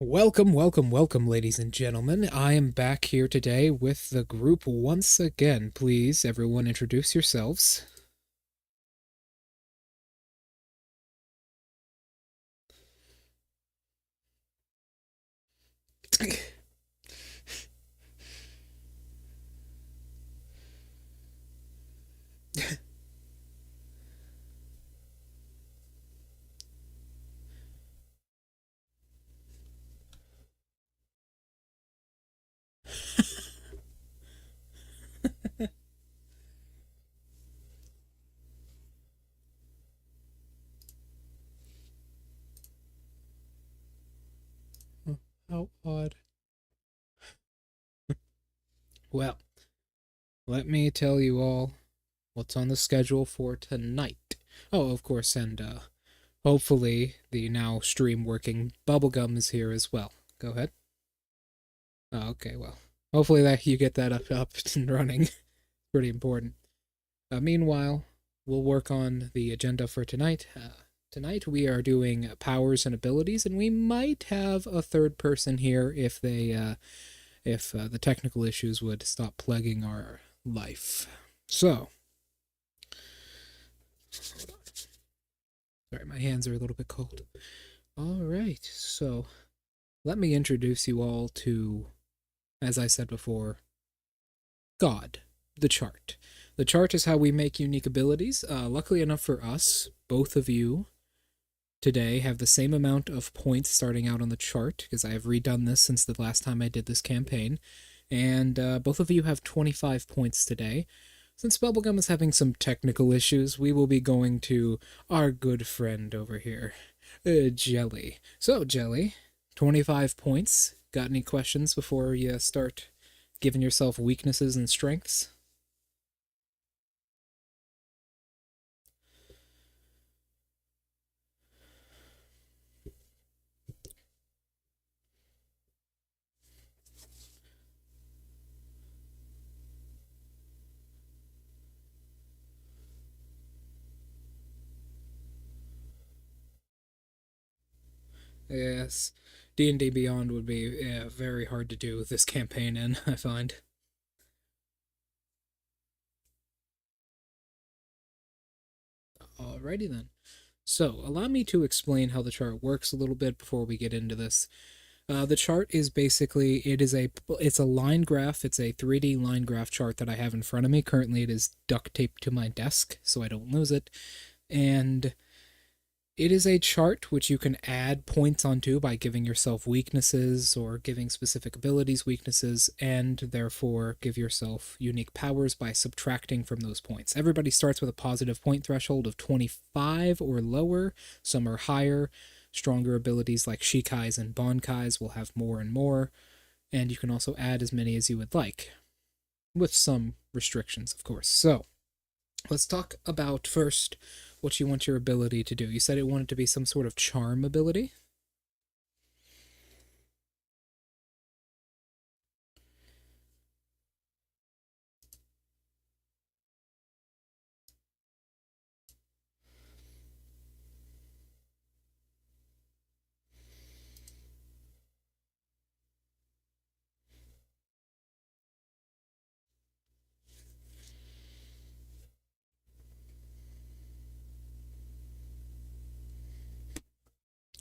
Welcome, ladies and gentlemen. I am back here today with the group once again. Please, everyone, introduce yourselves. How odd. Well, let me tell you all what's on the schedule for tonight. Oh, of course, and hopefully the now stream working bubblegum is here as well. Go ahead. Oh, okay, well, hopefully that you get that up and running. Pretty important. Meanwhile, we'll work on the agenda for tonight. Tonight we are doing powers and abilities, and we might have a third person here if the technical issues would stop plaguing our life. So, sorry, my hands are a little bit cold. All right, so let me introduce you all to, as I said before, God, the chart. The chart is how we make unique abilities. Luckily enough for us, both of you today have the same amount of points starting out on the chart, because I have redone this since the last time I did this campaign, and both of you have 25 points today. Since Bubblegum is having some technical issues, we will be going to our good friend over here, Jelly. So, Jelly, 25 points. Got any questions before you start giving yourself weaknesses and strengths? Yes, D&D Beyond would be very hard to do this campaign in, I find. Alrighty then. So, allow me to explain how the chart works a little bit before we get into this. The chart is basically it's a line graph. It's a 3D line graph chart that I have in front of me. Currently, it is duct taped to my desk so I don't lose it, and it is a chart which you can add points onto by giving yourself weaknesses or giving specific abilities weaknesses, and therefore give yourself unique powers by subtracting from those points. Everybody starts with a positive point threshold of 25 or lower. Some are higher. Stronger abilities like Shikais and Bankais will have more and more, and you can also add as many as you would like, with some restrictions, of course. So, let's talk about first what you want your ability to do. You said it wanted to be some sort of charm ability?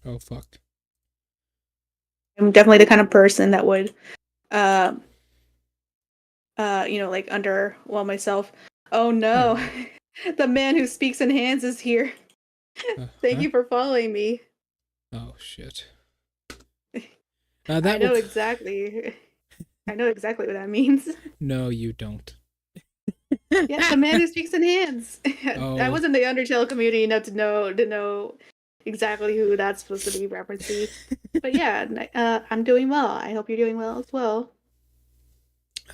Oh, fuck. I'm definitely the kind of person that would, uh, like underwhelm myself. Oh no, Alright. the man who speaks in hands is here. Thank Huh? you for following me. Oh, shit. I That will. know exactly. I know exactly what that means. No, you don't. Yeah, the man who speaks in hands. I Oh, was in the Undertale community enough to know exactly who that's supposed to be referencing. But yeah, I'm doing well. I hope you're doing well as well.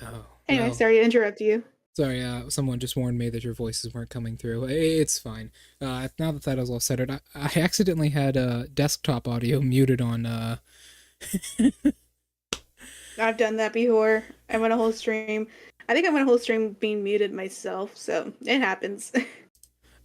oh, Anyway, well. sorry to interrupt you. Sorry, someone just warned me that your voices weren't coming through. It's fine. Now that that is all settled, I accidentally had desktop audio muted on. I've done that before. I went a whole stream. I think I went a whole stream being muted myself, so it happens.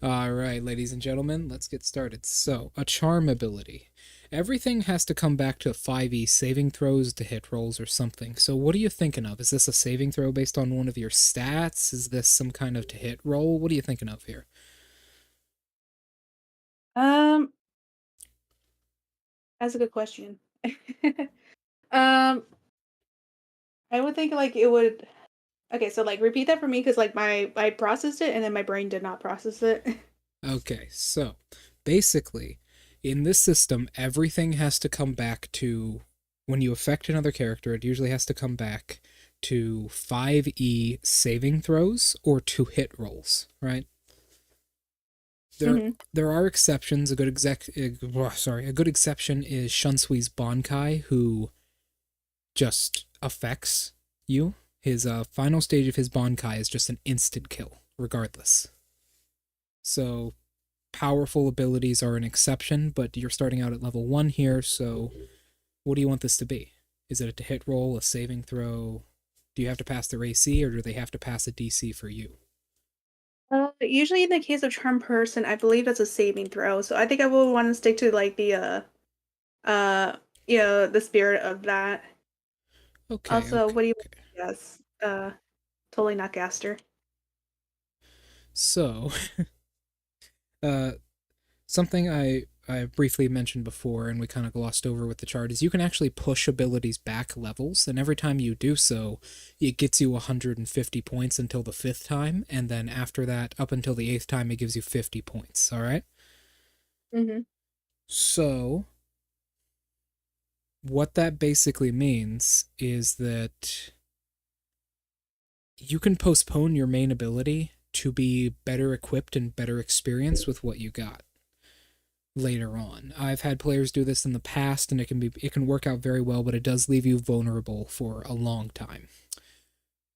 All right, ladies and gentlemen, let's get started. So, a charm ability. Everything has to come back to 5e saving throws to hit rolls or something. So what are you thinking of? Is this a saving throw based on one of your stats? Is this some kind of to hit roll? What are you thinking of here? Um, that's a good question. um, I would think like it would. Okay, so like repeat that for me because like my I processed it and then my brain did not process it. Okay, so basically, in this system, everything has to come back to when you affect another character, it usually has to come back to 5e saving throws or to hit rolls, right? There hmm there are exceptions. A good exception is Shunsui's Bankai, who just affects you. His final stage of his Bankai is just an instant kill, regardless. So powerful abilities are an exception, but you're starting out at level 1 here, so what do you want this to be? Is it a to hit roll, a saving throw? Do you have to pass their AC, or do they have to pass a DC for you? Usually in the case of charm person, I believe that's a saving throw. So I think I will want to stick to like the uh the spirit of that. Okay, Also, okay, what do you okay. yes. Totally not Gaster. So, uh, something I briefly mentioned before and we kind of glossed over with the chart is you can actually push abilities back levels, and every time you do so, it gets you 150 points until the fifth time, and then after that, up until the eighth time, it gives you 50 points, alright? hmm So, what that basically means is that you can postpone your main ability to be better equipped and better experienced with what you got later on. I've had players do this in the past and it can work out very well, but it does leave you vulnerable for a long time.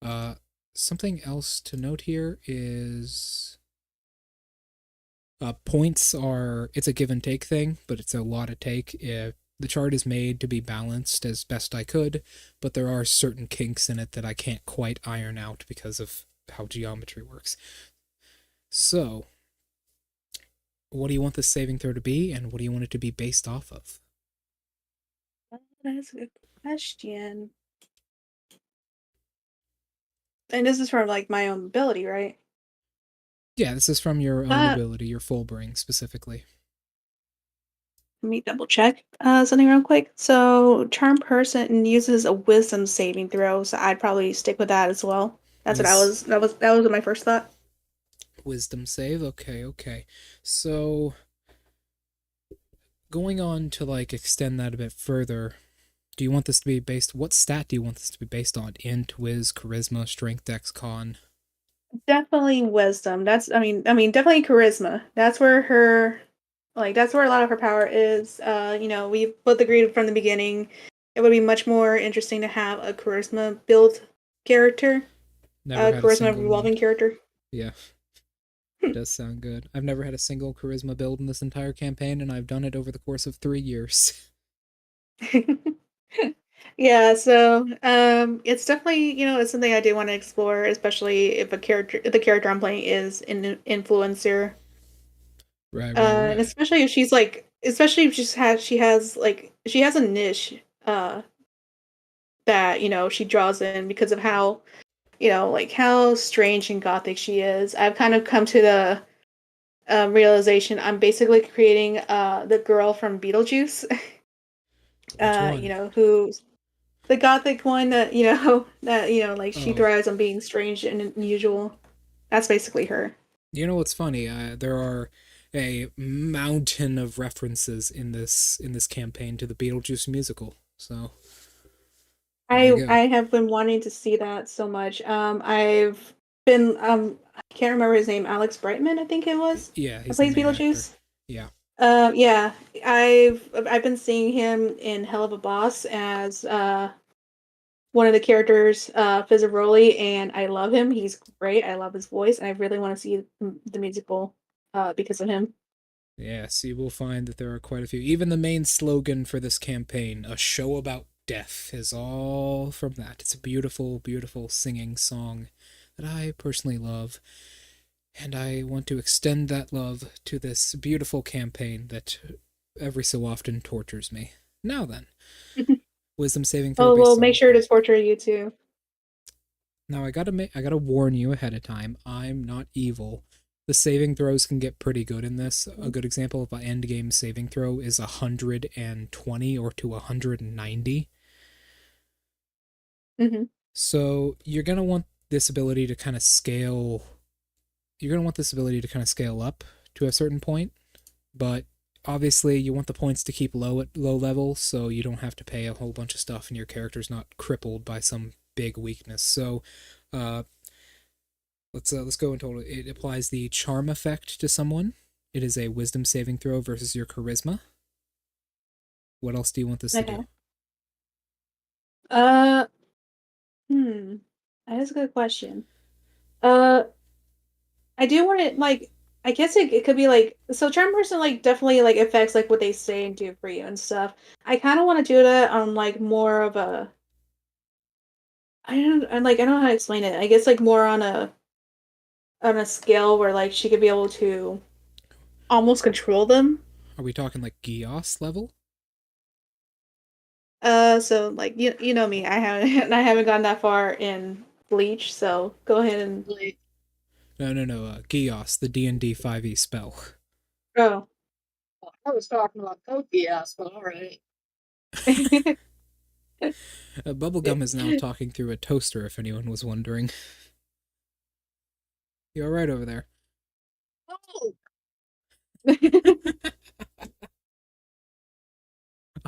Uh Something else to note here is points are it's a give and take thing, but it's a lot of take. The chart is made to be balanced as best I could, but there are certain kinks in it that I can't quite iron out because of how geometry works. So, what do you want this saving throw to be, and what do you want it to be based off of? That's a good question. And this is from like my own ability, right? Yeah, this is from your own Uh, ability, your full bring specifically. Let me double check something real quick. So, charm person uses a wisdom saving throw, so I'd probably stick with that as well. That's what I Wiz was. That was my first thought. Wisdom save. Okay, okay. So going on to like extend that a bit further, do you want this to be based? What stat do you want this to be based on? Int, Wiz, Charisma, Strength, Dex, Con. Definitely wisdom. Definitely charisma. That's where her, like, that's where a lot of her power is. We both agreed from the beginning it would be much more interesting to have a charisma build character, Never a had a charisma single one. revolving character. Yeah, does sound good. I've never had a single charisma build in this entire campaign, and I've done it over the course of 3 years. Yeah, so it's definitely it's something I do want to explore, especially if the character I'm playing is an influencer. Right, right, And right. especially if she has a niche that she draws in because of how like how strange and gothic she is. I've kind of come to the realization I'm basically creating the girl from Beetlejuice, Which one? who's the gothic one that that like she Oh, thrives on being strange and unusual. That's basically her. you know what's funny? There are a mountain of references in this campaign to the Beetlejuice musical. So there you I go. have been wanting to see that so much. I've been I can't remember his name. Alex Brightman, I think it was. Yeah, That he's the plays main actor. Beetlejuice. Yeah. Yeah, I've been seeing him in Hell of a Boss as one of the characters, Fizzaroli, and I love him. He's great. I love his voice, and I really want to see the musical because of him. Yes, you will find that there are quite a few. Even the main slogan for this campaign, a show about death, is all from that. It's a beautiful, beautiful singing song that I personally love. And I want to extend that love to this beautiful campaign that every so often tortures me. Now then, wisdom saving throw Oh, well, based make on. sure to torture you too. Now I gotta warn you ahead of time. I'm not evil. The saving throws can get pretty good in this. A good example of an end game saving throw is 120 or to 190. Hmm. So you're gonna want this ability to kind of scale. You're gonna want this ability to kind of scale up to a certain point, but obviously you want the points to keep low at low level, so you don't have to pay a whole bunch of stuff, and your character's not crippled by some big weakness. So, uh, let's go into it. It applies the charm effect to someone. It is a wisdom saving throw versus your charisma. What else do you want this to Okay. do? Uh, hmm. That is a good question. Uh, I do want to like. I guess it could be like so. Charm person like definitely like affects like what they say and do for you and stuff. I kind of want to do that on like more of a. I don't know how to explain it. I guess like more on a scale where like she could be able to almost control them. Are we talking like Gios level? So like you know me, I haven't I haven't gone that far in Bleach, so go ahead and like. No, no, no. Gios, the D&D 5e spell. Oh. Well, I was talking about Koki ass, but all right. Bubblegum is now talking through a toaster, if anyone was wondering. You all right over there? Oh,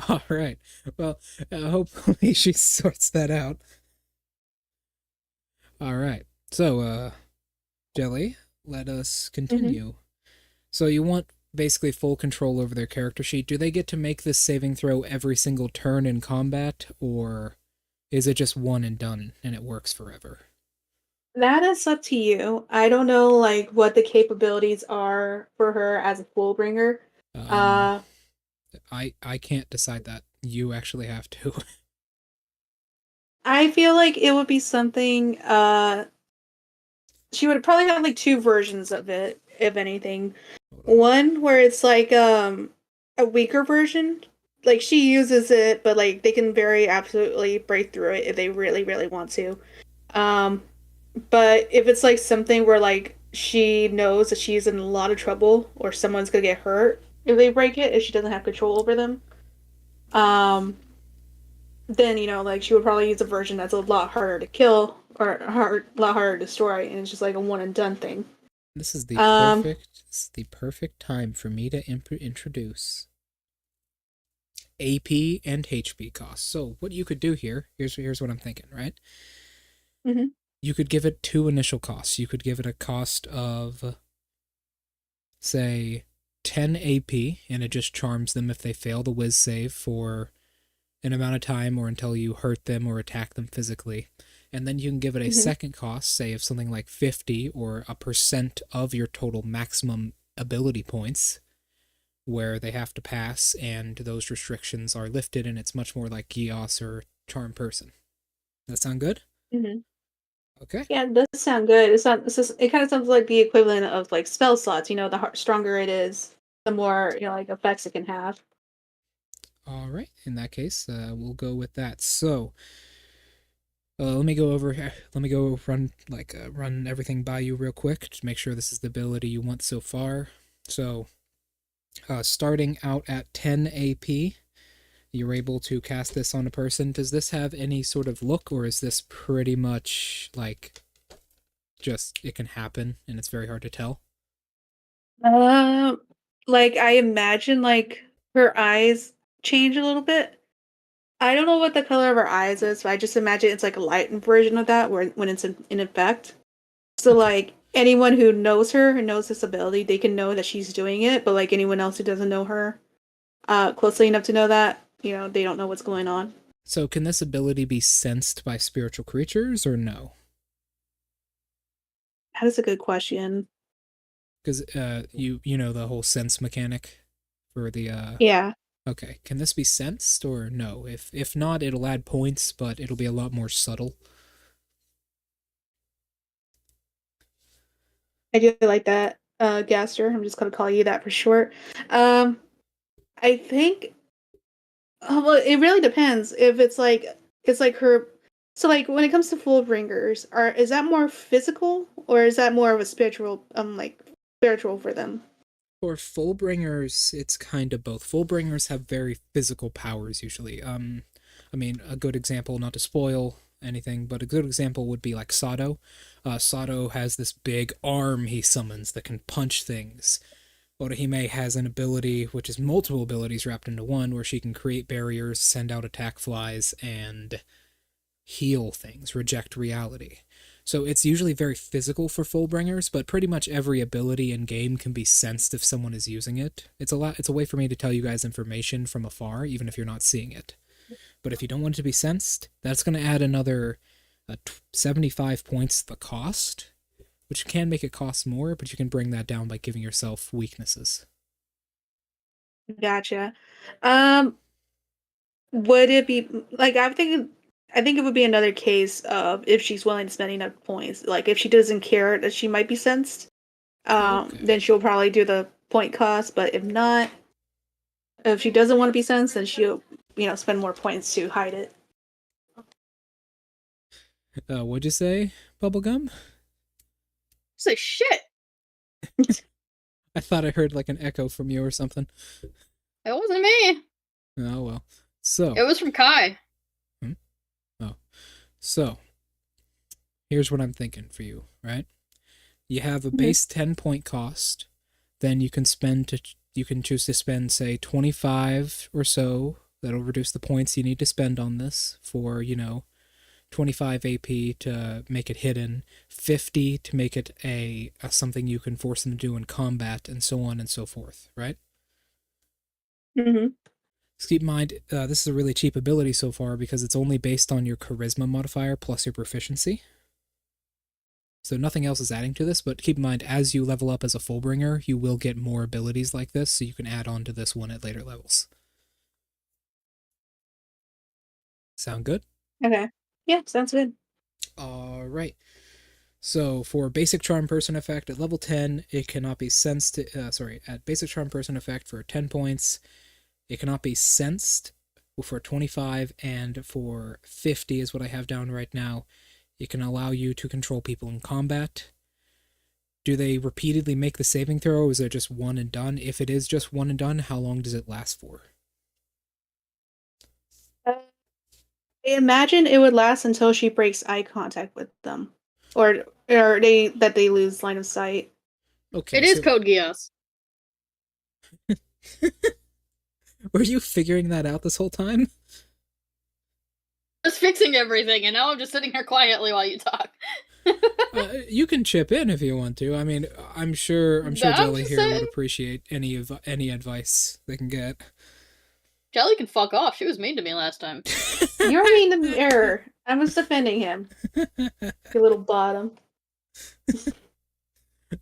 All right. Well, hopefully she sorts that out. All right. So, Jelly, let us Hmm. continue. So you want basically full control over their character sheet. Do they get to make this saving throw every single turn in combat, or is it just one and done and it works forever? That is up to you. I don't know like what the capabilities are for her as a full bringer. Um, Uh I can't decide that. You actually have to. I feel like it would be something she would probably have like two versions of it, if anything. Hold on. One where it's like a weaker version. Like she uses it, but like they can very absolutely break through it if they really, really want to. Um but if it's like something where like she knows that she's in a lot of trouble or someone's gonna get hurt if they break it, if she doesn't have control over them, um then you know like she would probably use a version that's a lot harder to kill or a lot harder to destroy, and it's just like a one and done thing. Um This is the perfect time for me to introduce AP and HP costs. So what you could do here, here's what I'm thinking, right? mhm, You could give it two initial costs. You could give it a cost of say 10 AP, and it just charms them if they fail the whiz save for an amount of time or until you hurt them or attack them physically. And then you can give it a mhm, second cost, say of something like 50 or a percent of your total maximum ability points, where they have to pass and those restrictions are lifted, and it's much more like Gios or Charm Person. Does that sound good? mhm. Okay. Yeah, it does sound good. It kind of sounds like the equivalent of like spell slots. You know, stronger it is, the more you know like effects it can have. All right. In that case, we'll go with that. So, let me go over. Let me go run everything by you real quick to make sure this is the ability you want so far. So, starting out at 10 AP, you're able to cast this on a person. Does this have any sort of look, or is this pretty much like just it can happen and it's very hard to tell? Um, like I imagine like her eyes change a little bit. I don't know what the color of her eyes is, but I just imagine it's like a lightened version of that where when it's in effect. So Okay. like anyone who knows her and knows this ability, they can know that she's doing it, but like anyone else who doesn't know her closely enough to know that, you know, they don't know what's going on. So, can this ability be sensed by spiritual creatures or no? That is a good question. Because you know the whole sense mechanic for the Yeah, Okay, can this be sensed or no? If not, it'll add points, but it'll be a lot more subtle. I do like that. Gaster, I'm just gonna call you that for short. Um, I think. Well, it really depends. If it's like her. So like when it comes to Fullbringers, is that more physical or is that more of a spiritual spiritual for them? For Fullbringers, it's kind of both. Fullbringers have very physical powers usually. I mean, a good example, not to spoil anything, but a good example would be like Sato. Sato has this big arm he summons that can punch things. Orihime has an ability, which is multiple abilities wrapped into one, where she can create barriers, send out attack flies, and heal things, reject reality. So it's usually very physical for Fullbringers, but pretty much every ability in game can be sensed if someone is using it. It's a way for me to tell you guys information from afar, even if you're not seeing it. But if you don't want it to be sensed, that's going to add another 75 points to the cost, which can make it cost more, but you can bring that down by giving yourself weaknesses. Gotcha. Um, would it be like I think it would be another case of if she's willing to spend enough points. Like if she doesn't care that she might be sensed, Okay. then she'll probably do the point cost. But if not, if she doesn't want to be sensed, then she'll spend more points to hide it. What'd you say, Bubblegum? Say shit. I thought I heard like an echo from you or something. It wasn't me. Oh well. So. It was from Kai. Oh. So, here's what I'm thinking for you, right? You have a base 10 point cost, then you can choose to spend say 25 or so. That'll reduce the points you need to spend on this for, 25 AP to make it hidden, 50 to make it a something you can force them to do in combat, and so on and so forth, right? Mm-hmm. Just keep in mind, this is a really cheap ability so far because it's only based on your charisma modifier plus your proficiency. So nothing else is adding to this, but keep in mind, as you level up as a Fullbringer, you will get more abilities like this, so you can add on to this one at later levels. Sound good? Okay. Yeah, sounds good. All right. So for basic charm person effect at level 10, it cannot be sensed. At basic charm person effect for 10 points, it cannot be sensed for 25, and for 50 is what I have down right now. It can allow you to control people in combat. Do they repeatedly make the saving throw, or is it just one and done? If it is just one and done, how long does it last for? I imagine it would last until she breaks eye contact with them, or they lose line of sight. Okay, It is so Code Geass. were you figuring that out this whole time? Just fixing everything, and now I'm just sitting here quietly while you talk. You can chip in if you want to. I mean, I'm sure I'm Jelly just here saying. would appreciate any advice they can get. Jelly can fuck off. She was mean to me last time. You're in the error. I was defending him. You little bottom.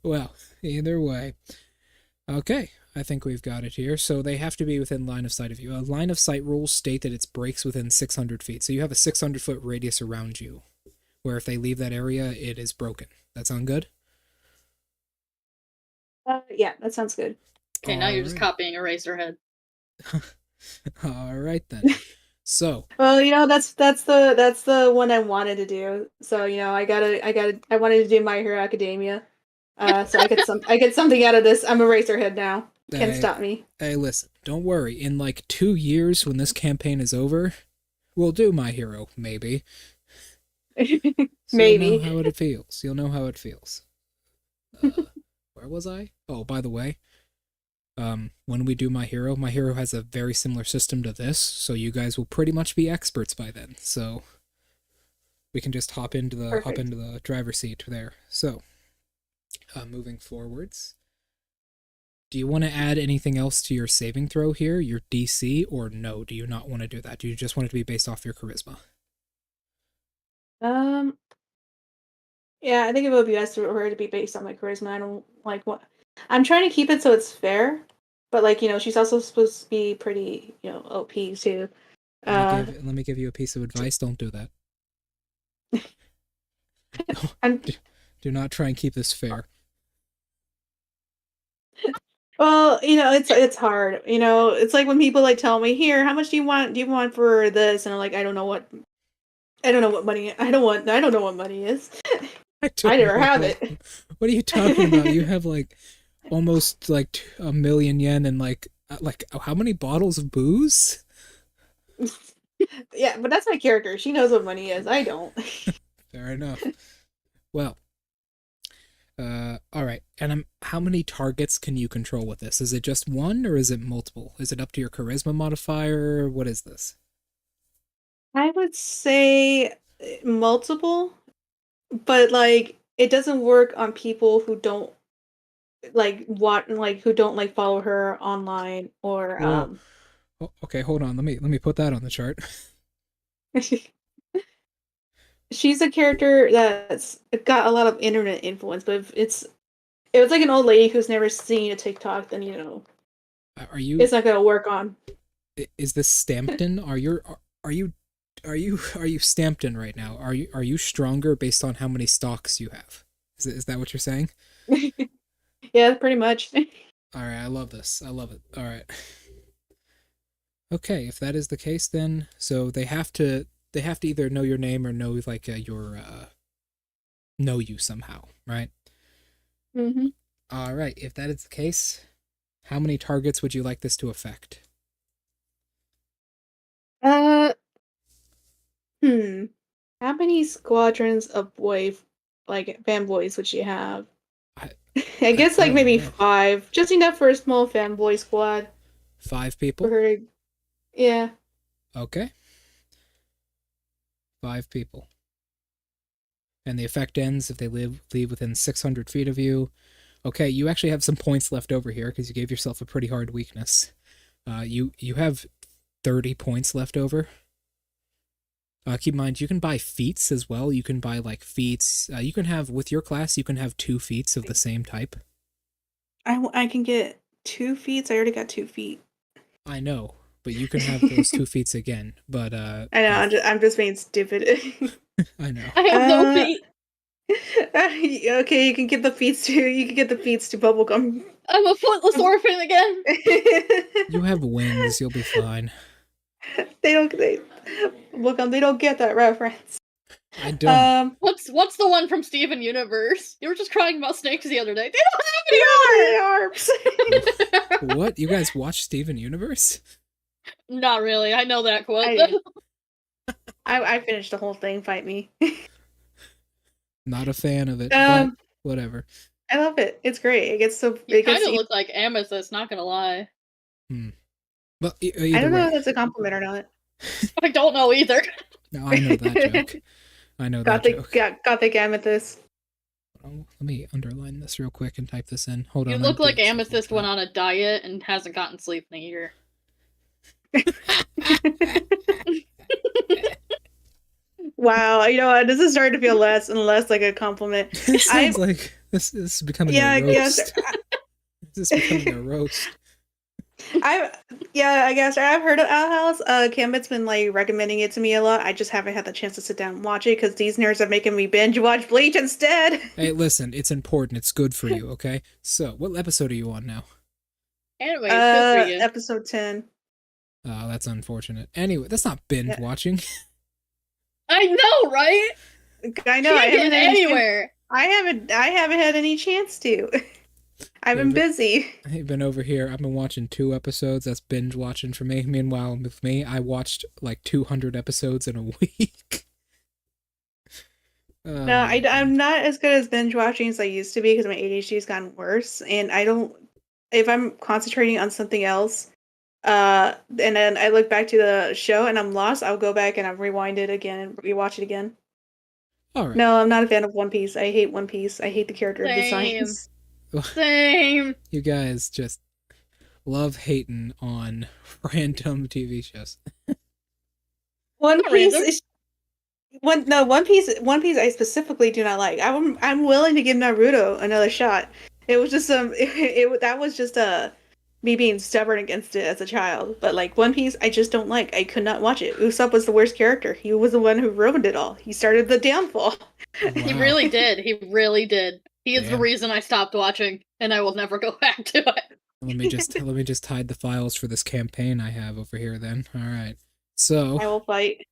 Well, either way. Okay, I think we've got it here. So they have to be within line of sight of you. Line of sight rules state that it breaks within 600 feet. So you have a 600-foot radius around you, where if they leave that area, it is broken. That sound good? Yeah, that sounds good. Okay, now you're just Alright. copying Eraserhead. All right then. So, Well, that's the one I wanted to do. So I wanted to do My Hero Academia. So I get something out of this. I'm a Racerhead now. Can't stop me. hey, listen, don't worry. In like 2 years, when this campaign is over, we'll do My Hero, maybe. So Maybe. You'll know how it feels. You'll know how it feels. Where was I? Oh, by the way, when we do My Hero has a very similar system to this, so you guys will pretty much be experts by then. So we can just hop into Perfect. the driver's seat there. So, moving forwards, do you want to add anything else to your saving throw here, your DC, or no? Do you not want to do that? Do you just want it to be based off your charisma? Um. Yeah, I think it would be best for her to be based on my charisma. I don't like what I'm trying to keep it so it's fair, but she's also supposed to be pretty OP too. Uh, Let me give you a piece of advice. Don't do that. I'm Do not try and keep this fair. Well, it's hard. It's like when people like tell me, "Here, how much do you want? Do you want for this?" And I'm like, I don't know what money. I don't know what money is. I I don't know never what have money. it. What are you talking about? You have like almost like a million yen and like how many bottles of booze? Yeah, but that's my character. She knows what money is. I don't. Fair enough. Well, all right. And how many targets can you control with this? Is it just one or is it multiple? Is it up to your charisma modifier? What is this? I would say multiple, but like it doesn't work on people who don't who don't like follow her online or Well, okay, hold on. Let me put that on the chart. she's a character that's got a lot of internet influence, but if it was like an old lady who's never seen a TikTok, then Are you it's not gonna work on. is this Stampton? Are you are you Stampton right now? Are you stronger based on how many stocks you have? Is that what you're saying? Yeah, pretty much. All right, I love this. I love it. All right. Okay, if that is the case, then so they have to either know your name or know like your know you somehow, right? hmm All right, if that is the case, how many targets would you like this to affect? Uh, hmm. How many squadrons of like fanboys would she have? I I I, guess I like don't maybe know. 5, just enough for a small fanboy squad Five for people? her. Yeah. Okay, five people. And the effect ends if they leave within 600 feet of you. Okay, you actually have some points left over here because you gave yourself a pretty hard weakness. You have 30 points left over. Keep in mind, you can buy feats as well. You can buy like feats. You can have with your class. You can have two feats of the same type. I can get 2 feet. I already got 2 feet. I know, but you can have those two feats again. But I know. I'm just being stupid. I know I have no uh, feet. okay, you can get the feats to bubblegum. I'm a footless orphan again. you have wings. You'll be fine. They bubblegum. They don't get that reference. I don't. What's the one from Steven Universe? You were just crying about snakes the other day. They They don't arms. have any arms. What? You guys watch Steven Universe? Not really. I know that quote. I did. I finished the whole thing. Fight me. Not a fan of it, but whatever. I love it. It's great. It gets so You it kind gets. of look like Amethyst. Not gonna lie. Well, I either don't know way. if that's a compliment or not. I don't know either. No, I know that joke. I know that joke. Gothic amethyst. Let me underline this real quick and type this in. Hold You on. look like Amethyst went on a diet and hasn't gotten sleep in a year. Wow, this is starting to feel less and less like a compliment. This sounds like this is becoming a roast. This is becoming a roast. I guess I've heard of Owl House. Gambit's been like recommending it to me a lot. I just haven't had the chance to sit down and watch it because these nerds are making me binge watch Bleach instead. Hey, listen, it's important. It's good for you, okay? So, what episode are you on now? Anyway, it's good for you. Episode 10. Oh, that's unfortunate. Anyway, that's not binge watching. I know, right? I know. Can't get anywhere. I haven't had any chance to. I've been busy. I've been over here. I've been watching 2 episodes. That's binge watching for me. Meanwhile, with me, I watched like 200 episodes in a week. No, I'm not as good as binge watching as I used to be because my ADHD has gotten worse. And I don't, if I'm concentrating on something else, and then I look back to the show and I'm lost, I'll go back and I'll rewind it again and rewatch it again. All right. No, I'm not a fan of One Piece. I hate One Piece. I hate the character designs. Same. You guys just love hating on random TV shows. One Piece One Piece I specifically do not like. I'm willing to give Naruto another shot. It was just that was just me being stubborn against it as a child. But like One Piece I just don't like. I could not watch it. Usopp was the worst character. He was the one who ruined it all. He started the downfall. Wow. He really did. He really did. He is the reason I stopped watching, and I will never go back to it. let me just hide the files for this campaign I have over here then. All right. I So, will fight.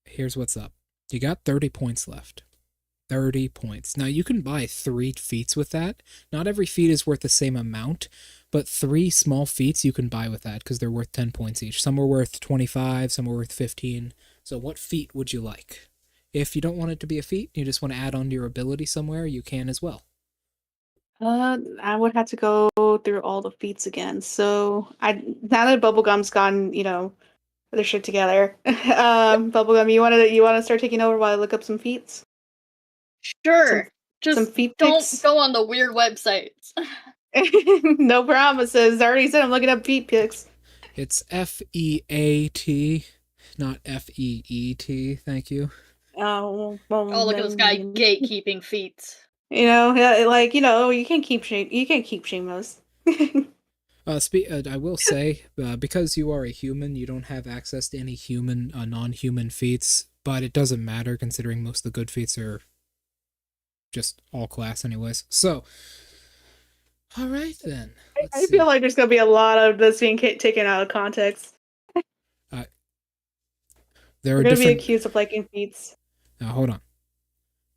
here's what's up. You got 30 points left. 30 points. Now you can buy 3 feats with that. Not every feat is worth the same amount, but 3 small feats you can buy with that because they're worth 10 points each. Some are worth 25, some are worth 15. So what feat would you like? If you don't want it to be a feat, you just want to add on to your ability somewhere, you can as well. I would have to go through all the feats again. So now that Bubblegum's gotten, their shit together. Bubblegum, you wanna start taking over while I look up some feats? Sure. Some Just feet don't pics? go on the weird websites. No promises. I already said I'm looking up feet pics. It's FEAT, not FEET. Thank you. Oh, well, Oh, look at this guy gatekeeping feats. yeah, you can't keep shame those. I will say, because you are a human, you don't have access to any human, non-human feats, but it doesn't matter considering most of the good feats are just all class anyways. So, all right then. I feel like there's gonna be a lot of this being taken out of context. There We're are gonna be different. accused of liking feats. Now, hold on.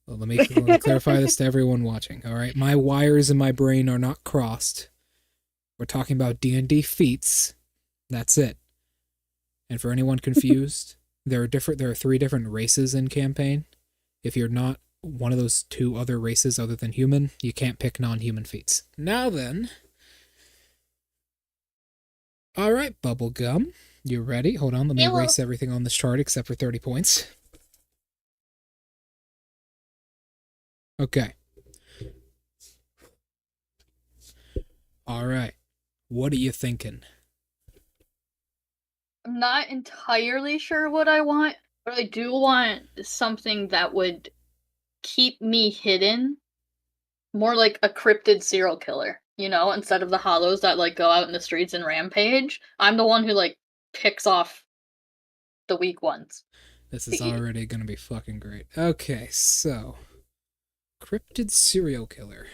Well, let me clarify this to everyone watching. All right, my wires in my brain are not crossed. We're talking about D&D feats. That's it. And for anyone confused, there are 3 different races in campaign. If you're not one of those 2 other races other than human, you can't pick non-human feats. Now then. All right, Bubblegum. You ready? Hold on, let me erase everything on this chart except for 30 points. Okay. All right. What are you thinking? I'm not entirely sure what I want, but I do want something that would keep me hidden. More like a cryptid serial killer, instead of the hollows that go out in the streets and rampage. I'm the one who picks off the weak ones. This is already gonna be fucking great. Okay, so cryptid serial killer.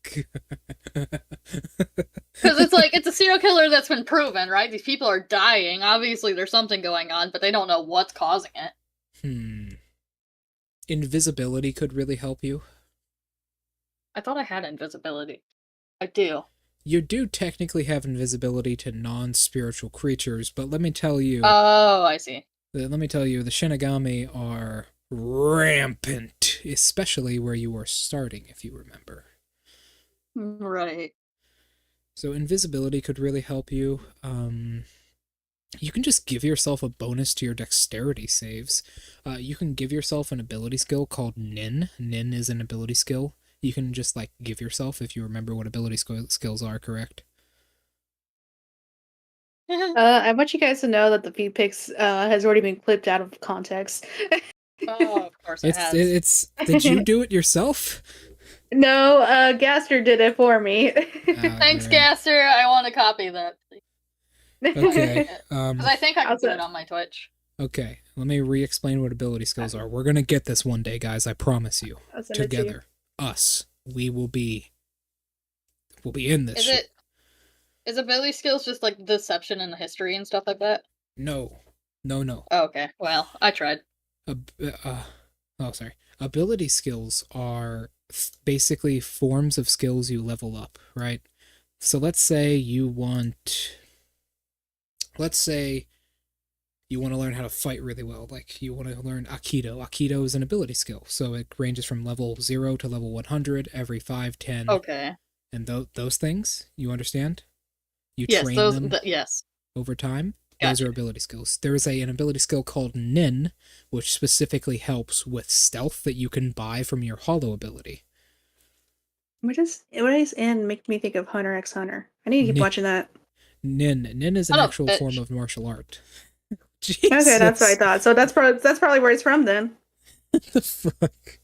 Because it's a serial killer that's been proven, right? These people are dying. Obviously, there's something going on, but they don't know what's causing it. Invisibility could really help you. I thought I had invisibility. I do. You do technically have invisibility to non-spiritual creatures, but let me tell you. Oh, I see. Let me tell you, the Shinigami are rampant, especially where you are starting, if you remember. Right. So invisibility could really help you. You can just give yourself a bonus to your dexterity saves. You can give yourself an ability skill called Nin. Nin is an ability skill. You can just give yourself if you remember what ability skills are, correct? I want you guys to know that the feed pics has already been clipped out of context. Oh, of course it has. Did you do it yourself? No, Gaster did it for me. Thanks, Gaster. I want to copy that. Okay. Because I think I can put it on my Twitch. Okay, let me re-explain what ability skills are. We're gonna get this one day, guys. I promise you. Together, us, we'll be in this. Is ability skills just deception and history and stuff like that? No. Oh, okay. Well, I tried. Sorry. Ability skills are basically forms of skills you level up, right? So let's say you want to learn how to fight really well. You want to learn Aikido. Aikido is an ability skill. So it ranges from level 0 to level 100 every 5, 10. Okay. And those things, you understand? You yes, train those, them yes. over time. Gotcha. Those are ability skills. There is an ability skill called Nin, which specifically helps with stealth that you can buy from your hollow ability. What does N make me think of Hunter x Hunter? I need to keep watching that. Nin is an actual form of martial art. Jesus. Okay, that's what I thought. So that's probably where it's from then. What the fuck?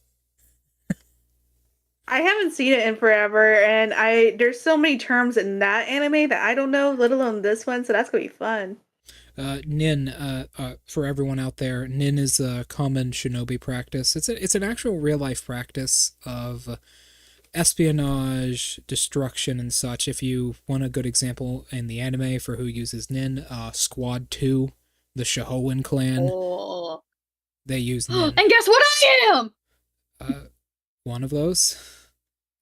I haven't seen it in forever, and there's so many terms in that anime that I don't know, let alone this one. So that's gonna be fun. Nin, for everyone out there, Nin is a common shinobi practice. It's an actual real life practice of espionage, destruction, and such. If you want a good example in the anime for who uses Nin, Squad 2, the Shahoan clan, Oh. they use And Nin. guess what I am? One of those.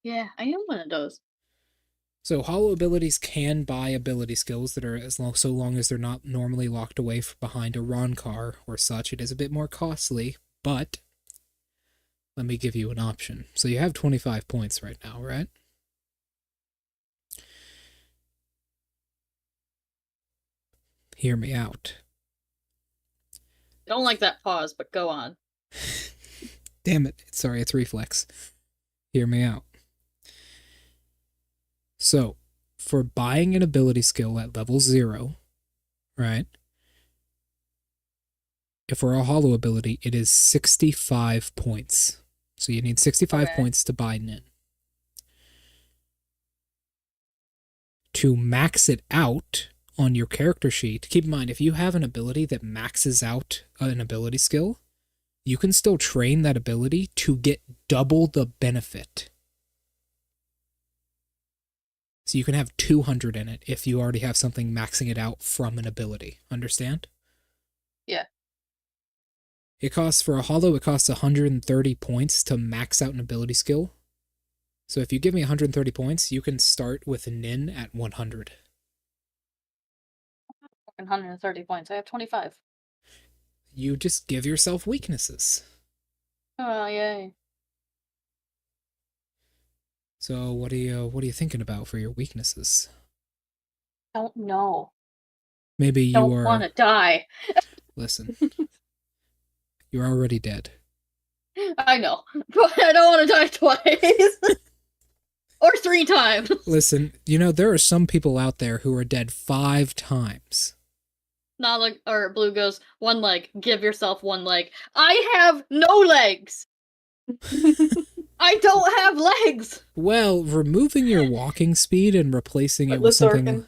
Yeah, I am one of those. So hollow abilities can buy ability skills that are so long as they're not normally locked away behind a Ronkar or such. It is a bit more costly, but let me give you an option. So you have 25 points right now, right? Hear me out. I don't like that pause, but go on. Damn it. Sorry, it's reflex. Hear me out. So, for buying an ability skill at level 0, right? If we're a hollow ability, it is 65 points. So you need 65 points to buy Nin. To max it out on your character sheet, keep in mind, if you have an ability that maxes out an ability skill, you can still train that ability to get double the benefit. So you can have 200 in it if you already have something maxing it out from an ability. Understand? Yeah. It costs, for a hollow, it costs 130 points to max out an ability skill. So if you give me 130 points, you can start with Nin at 100. 130 points. I have 25. You just give yourself weaknesses. Oh, yay. So what are you thinking about for your weaknesses? Don't know. Maybe you Don't are... want to die. Listen. You're already dead. I know, but I don't want to die twice. Or 3 times. Listen, there are some people out there who are dead 5 times. Not like, or Blue goes, 1 leg. Give yourself 1 leg. I have no legs. I don't have legs. Well, removing your walking speed and replacing it with something...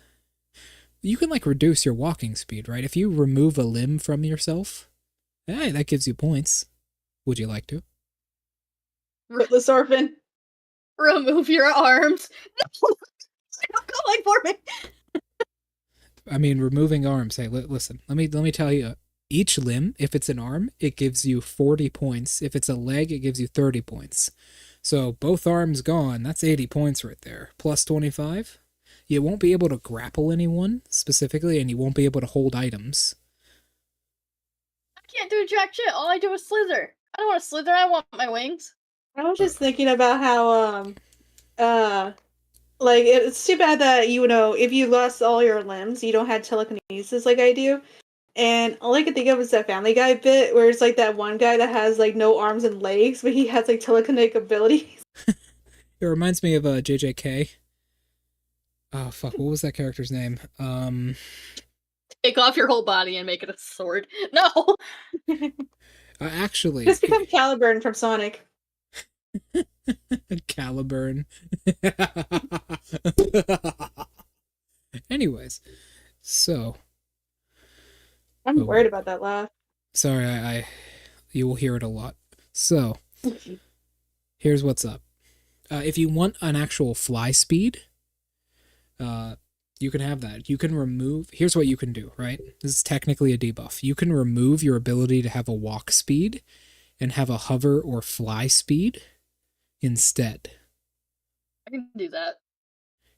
You can, reduce your walking speed, right? If you remove a limb from yourself, hey, that gives you points. Would you like to? Footless orphan. Remove your arms. Stop going for me. I mean, removing arms. Hey, listen. Let me tell you. Each limb, if it's an arm, it gives you 40 points. If it's a leg, it gives you 30 points. So both arms gone, that's 80 points right there. Plus 25. You won't be able to grapple anyone specifically, and you won't be able to hold items. I can't do jack shit. All I do is slither. I don't want to slither. I want my wings. I was just thinking about how it's too bad that if you lost all your limbs, you don't have telekinesis like I do. And all I can think of is that Family Guy bit where it's that one guy that has no arms and legs, but he has telekinetic abilities. It reminds me of JJK. Oh fuck, what was that character's name? Take off your whole body and make it a sword. No. Actually, Just become Caliburn from Sonic. Caliburn. Anyways, so I'm worried about that laugh. Sorry, you will hear it a lot. So, here's what's up. If you want an actual fly speed, you can have that. You can remove... Here's what you can do, right? This is technically a debuff. You can remove your ability to have a walk speed and have a hover or fly speed instead. I can do that.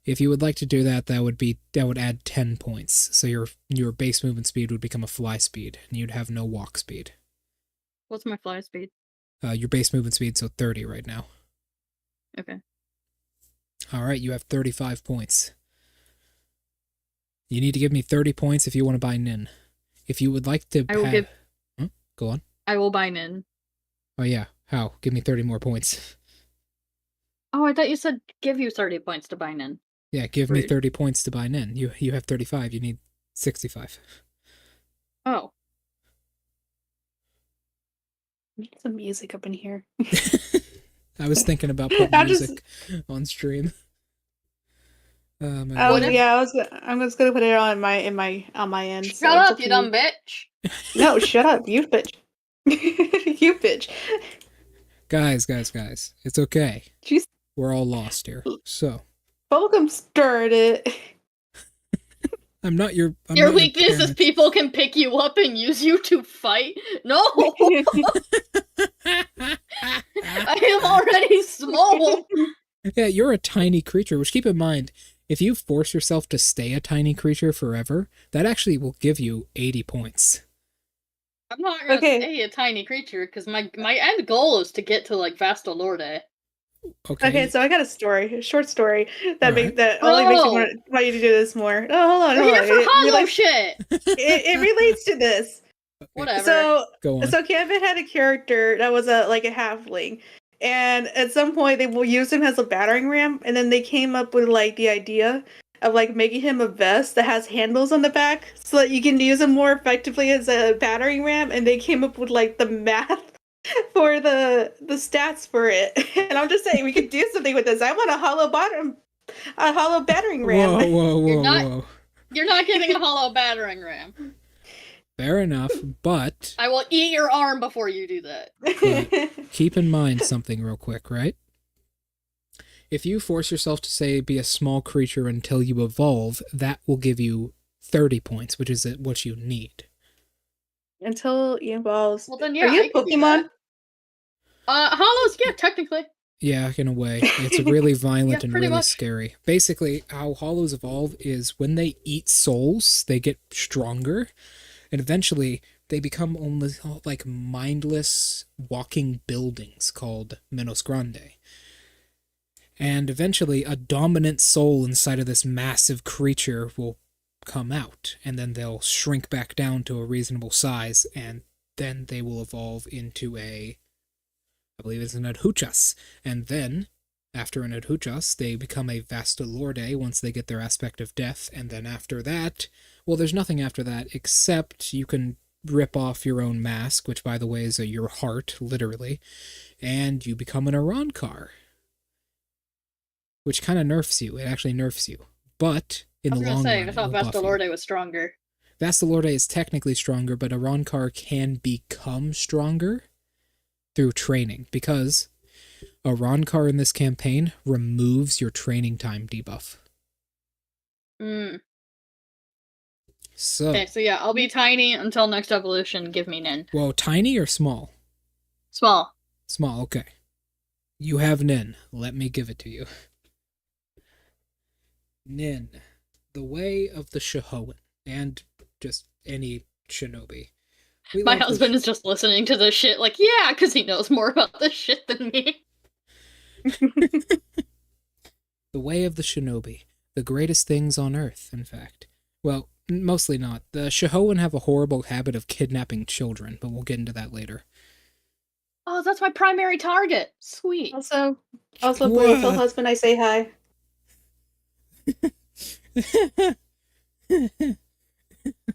If you would like to do that, that would add 10 points. So your base movement speed would become a fly speed, and you'd have no walk speed. What's my fly speed? Your base movement speed, so 30 right now. Okay. All right, you have 35 points. You need to give me 30 points if you want to buy Nin. If you would like to... I will give... Huh? Go on. I will buy Nin. Oh yeah, how? Give me 30 more points. Oh, I thought you said give you 30 points to buy Nin. Yeah, give me 30 points to buy Nin. You have 35, you need 65. Oh. Need some music up in here. I was thinking about putting music on stream. I'm just gonna put it on my end. Shut up, you dumb bitch. No, shut up, you bitch. You bitch. Guys, it's okay. We're all lost here. So Welcome started. I'm not your. I'm Your not weakness is parent. people can pick you up and use you to fight? No! I am already small! Yeah, you're a tiny creature, which keep in mind, if you force yourself to stay a tiny creature forever, that actually will give you 80 points. I'm not gonna Okay. stay a tiny creature, because my end goal is to get to, like, Vastolorde. Okay. Okay, so I got a short story that Alright. that only makes me Bro! want you to do this more. Oh, hold on, We're hold here on. for It hollow relates, shit! it relates to this. Whatever. Go on. So Kevin had a character that was a halfling, and at some point they will use him as a battering ram, and then they came up with like the idea of like making him a vest that has handles on the back, so that you can use him more effectively as a battering ram. And they came up with like the math for the stats for it. And I'm just saying we could do something with this. I want a hollow battering ram. Whoa. You're not getting a hollow battering ram. Fair enough, but I will eat your arm before you do that. keep in mind something real quick, right? If you force yourself to, say, be a small creature until you evolve, that will give you 30 points, which is what you need. Until he evolves. Well, then, yeah, Are you I a can do Pokemon? Hollows, yeah, technically. Yeah, in a way. It's really violent Yeah, and pretty really much. scary. Basically, how hollows evolve is when they eat souls, they get stronger, and eventually they become only like mindless walking buildings called Menos Grande. And eventually a dominant soul inside of this massive creature will come out, and then they'll shrink back down to a reasonable size, and then they will evolve into I believe it's an Adhuchas. And then, after an Adhuchas, they become a Vastolorde once they get their aspect of death, and then after that, well, there's nothing after that except you can rip off your own mask, which, by the way, is your heart, literally, and you become an Arankar, which kind of nerfs you. It actually nerfs you. But in I the was gonna long say, run, I it thought will buff you. Vastolorde was stronger. Vastolorde is technically stronger, but Arankar can become stronger through training, because Arankar in this campaign removes your training time debuff. So, Okay, so yeah, I'll be tiny until next evolution. Give me Nin. well, tiny or small? Small. Small, okay. You have Nin. Let me give it to you. Nin, the way of the Shahoan, and just any shinobi. My husband is just listening to this shit like, yeah, because he knows more about this shit than me. The way of the shinobi. The greatest things on earth, in fact. Well, mostly not. The Shahoan have a horrible habit of kidnapping children, but we'll get into that later. Oh, that's my primary target. Sweet. Also, Blue, tell husband I say hi.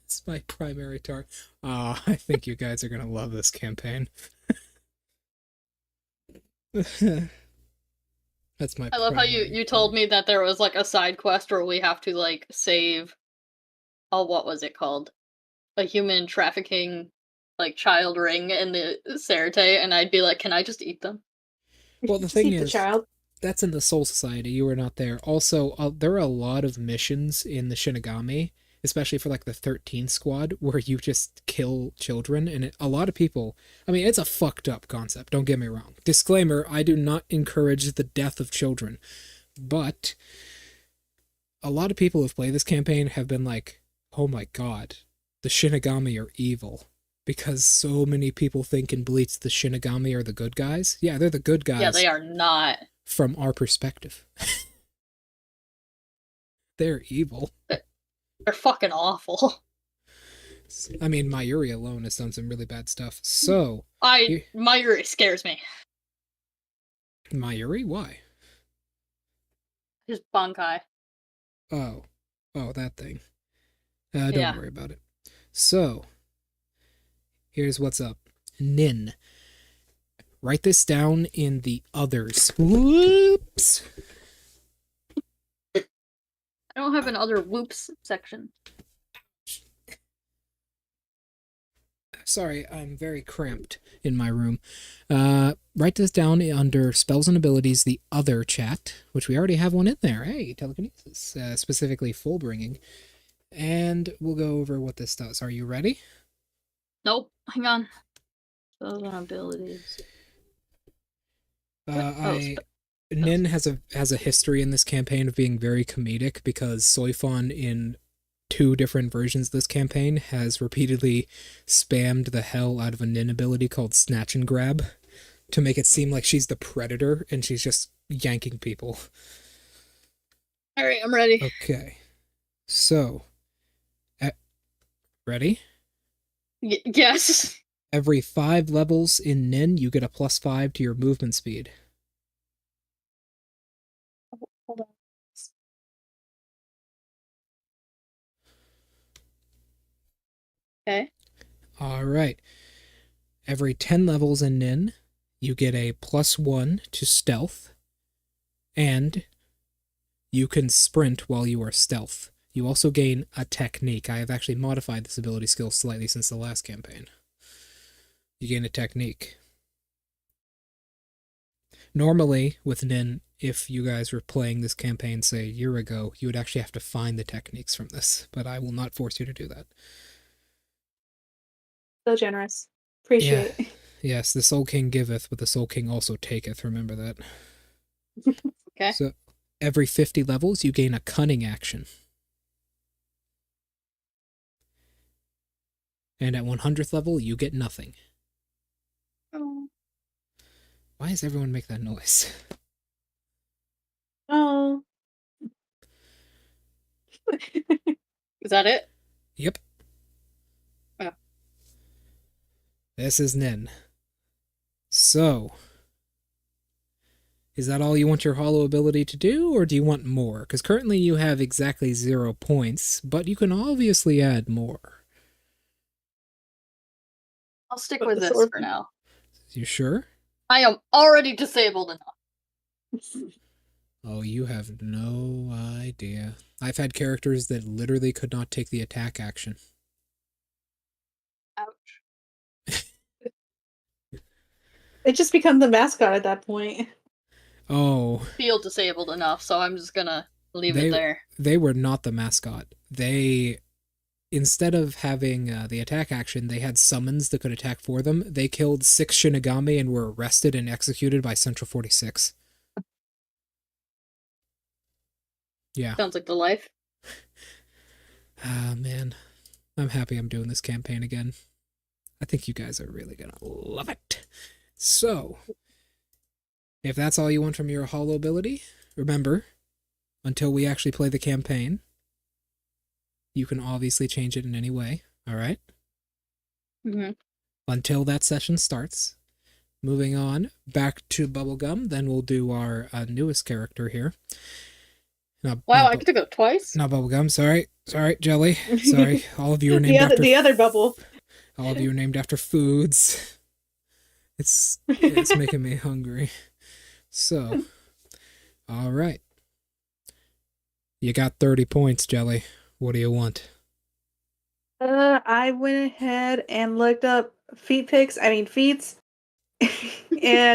It's my primary target. I think you guys are gonna love this campaign. That's my. I love how you told me that there was like a side quest where we have to like save. Oh, what was it called? A human trafficking, like child ring in the Cerate, and I'd be like, can I just eat them? Well, the Just thing eat the is, child. that's in the Soul Society. You were not there. Also, there are a lot of missions in the Shinigami, especially for like the 13 squad, where you just kill children, and a lot of people. I mean, it's a fucked up concept. Don't get me wrong. Disclaimer: I do not encourage the death of children, but a lot of people who've played this campaign have been like, "Oh my god, the Shinigami are evil." Because so many people think in Bleach the Shinigami are the good guys. Yeah, they're the good guys. Yeah, they are not. From our perspective. They're evil. They're fucking awful. I mean, Mayuri alone has done some really bad stuff. So... Mayuri scares me. Mayuri? Why? Just Bankai. Oh, that thing. Don't Yeah. worry about it. So, here's what's up. Nin. Write this down in the others. Whoops! I don't have an other whoops section. Sorry, I'm very cramped in my room. write this down under spells and abilities, the other chat, which we already have one in there. Hey, telekinesis, specifically full bringing. And we'll go over what this does. Are you ready? Nope. Hang on. Spells and abilities. Nin has a history in this campaign of being very comedic because Soifon in 2 different versions of this campaign has repeatedly spammed the hell out of a Nin ability called Snatch and Grab to make it seem like she's the predator and she's just yanking people. All right, I'm ready. Okay. So, ready? Yes. Every 5 levels in Nin, you get a +5 to your movement speed. Hold on. Okay. All right. Every 10 levels in Nin, you get a +1 to stealth, and you can sprint while you are stealth. You also gain a technique. I have actually modified this ability skill slightly since the last campaign. You gain a technique. Normally, with Nin, if you guys were playing this campaign, say, a year ago, you would actually have to find the techniques from this, but I will not force you to do that. So generous. Appreciate it. Yes, the Soul King giveth, but the Soul King also taketh. Remember that. Okay. So, every 50 levels, you gain a cunning action. And at 100th level, you get nothing. Oh. Why does everyone make that noise? Oh. Is that it? Yep. Oh. This is Nin. So, is that all you want your hollow ability to do, or do you want more? Because currently you have exactly 0 points, but you can obviously add more. I'll stick But with the this sword- for now. You sure? I am already disabled enough. Oh, you have no idea. I've had characters that literally could not take the attack action. Ouch. It just become the mascot at that point. Oh, Feel disabled enough, so I'm just gonna leave it there. they were not the mascot. They, instead of having the attack action, they had summons that could attack for them. They killed 6 Shinigami and were arrested and executed by Central 46. Yeah. Sounds like the life. Ah, man. I'm happy I'm doing this campaign again. I think you guys are really gonna love it. So, if that's all you want from your hollow ability, remember, until we actually play the campaign, you can obviously change it in any way, alright? Mm-hmm. Until that session starts. Moving on, back to Bubblegum, then we'll do our newest character here. Wow, I get to go twice? Not Bubblegum, sorry, Jelly. Sorry, all of you are named after... The other bubble. All of you are named after foods. It's making me hungry. So, all right. You got 30 points, Jelly. What do you want? I went ahead and looked up feats, and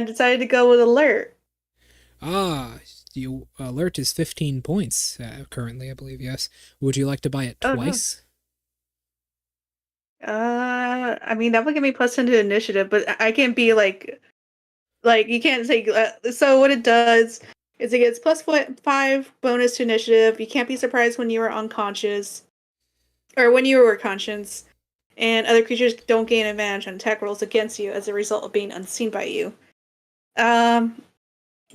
decided to go with alert. Ah, you alert is 15 points currently, I believe, yes. Would you like to buy it twice? That would give me +10 to initiative, but I can't be like you can't say. So what it does is it gets +5 bonus to initiative. You can't be surprised when you are unconscious, or when you were conscious, and other creatures don't gain advantage on attack rolls against you as a result of being unseen by you.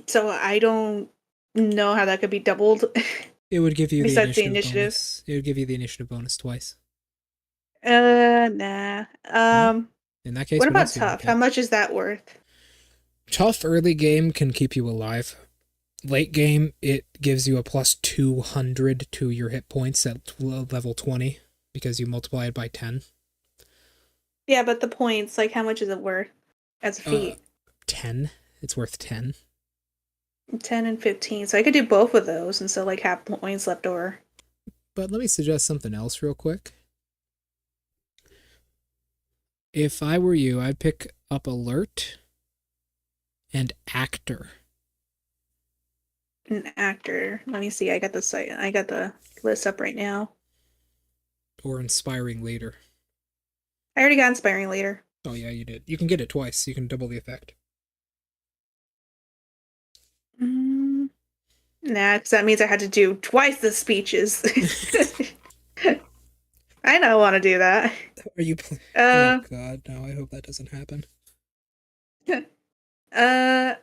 So I don't know how that could be doubled. It would give you Besides the the initiative initiative. bonus. It would give you the initiative bonus twice. Nah. In that case, What about else do you tough? want? How much is that worth? Tough early game can keep you alive. Late game, it gives you a +200 to your hit points at level 20 because you multiply it by 10. Yeah, but the points, like, how much is it worth as a feat? 10. It's worth 10. 10 and 15. So I could do both of those and still, like, have points left over. But let me suggest something else real quick. If I were you, I'd pick up alert and actor. An actor. Let me see. I got the site. I got the list up right now. Or inspiring leader. I already got inspiring later. Oh yeah, you did. You can get it twice. You can double the effect. Nah, because that means I had to do twice the speeches. I don't want to do that. Are you? Oh Uh, God, no! I hope that doesn't happen. uh.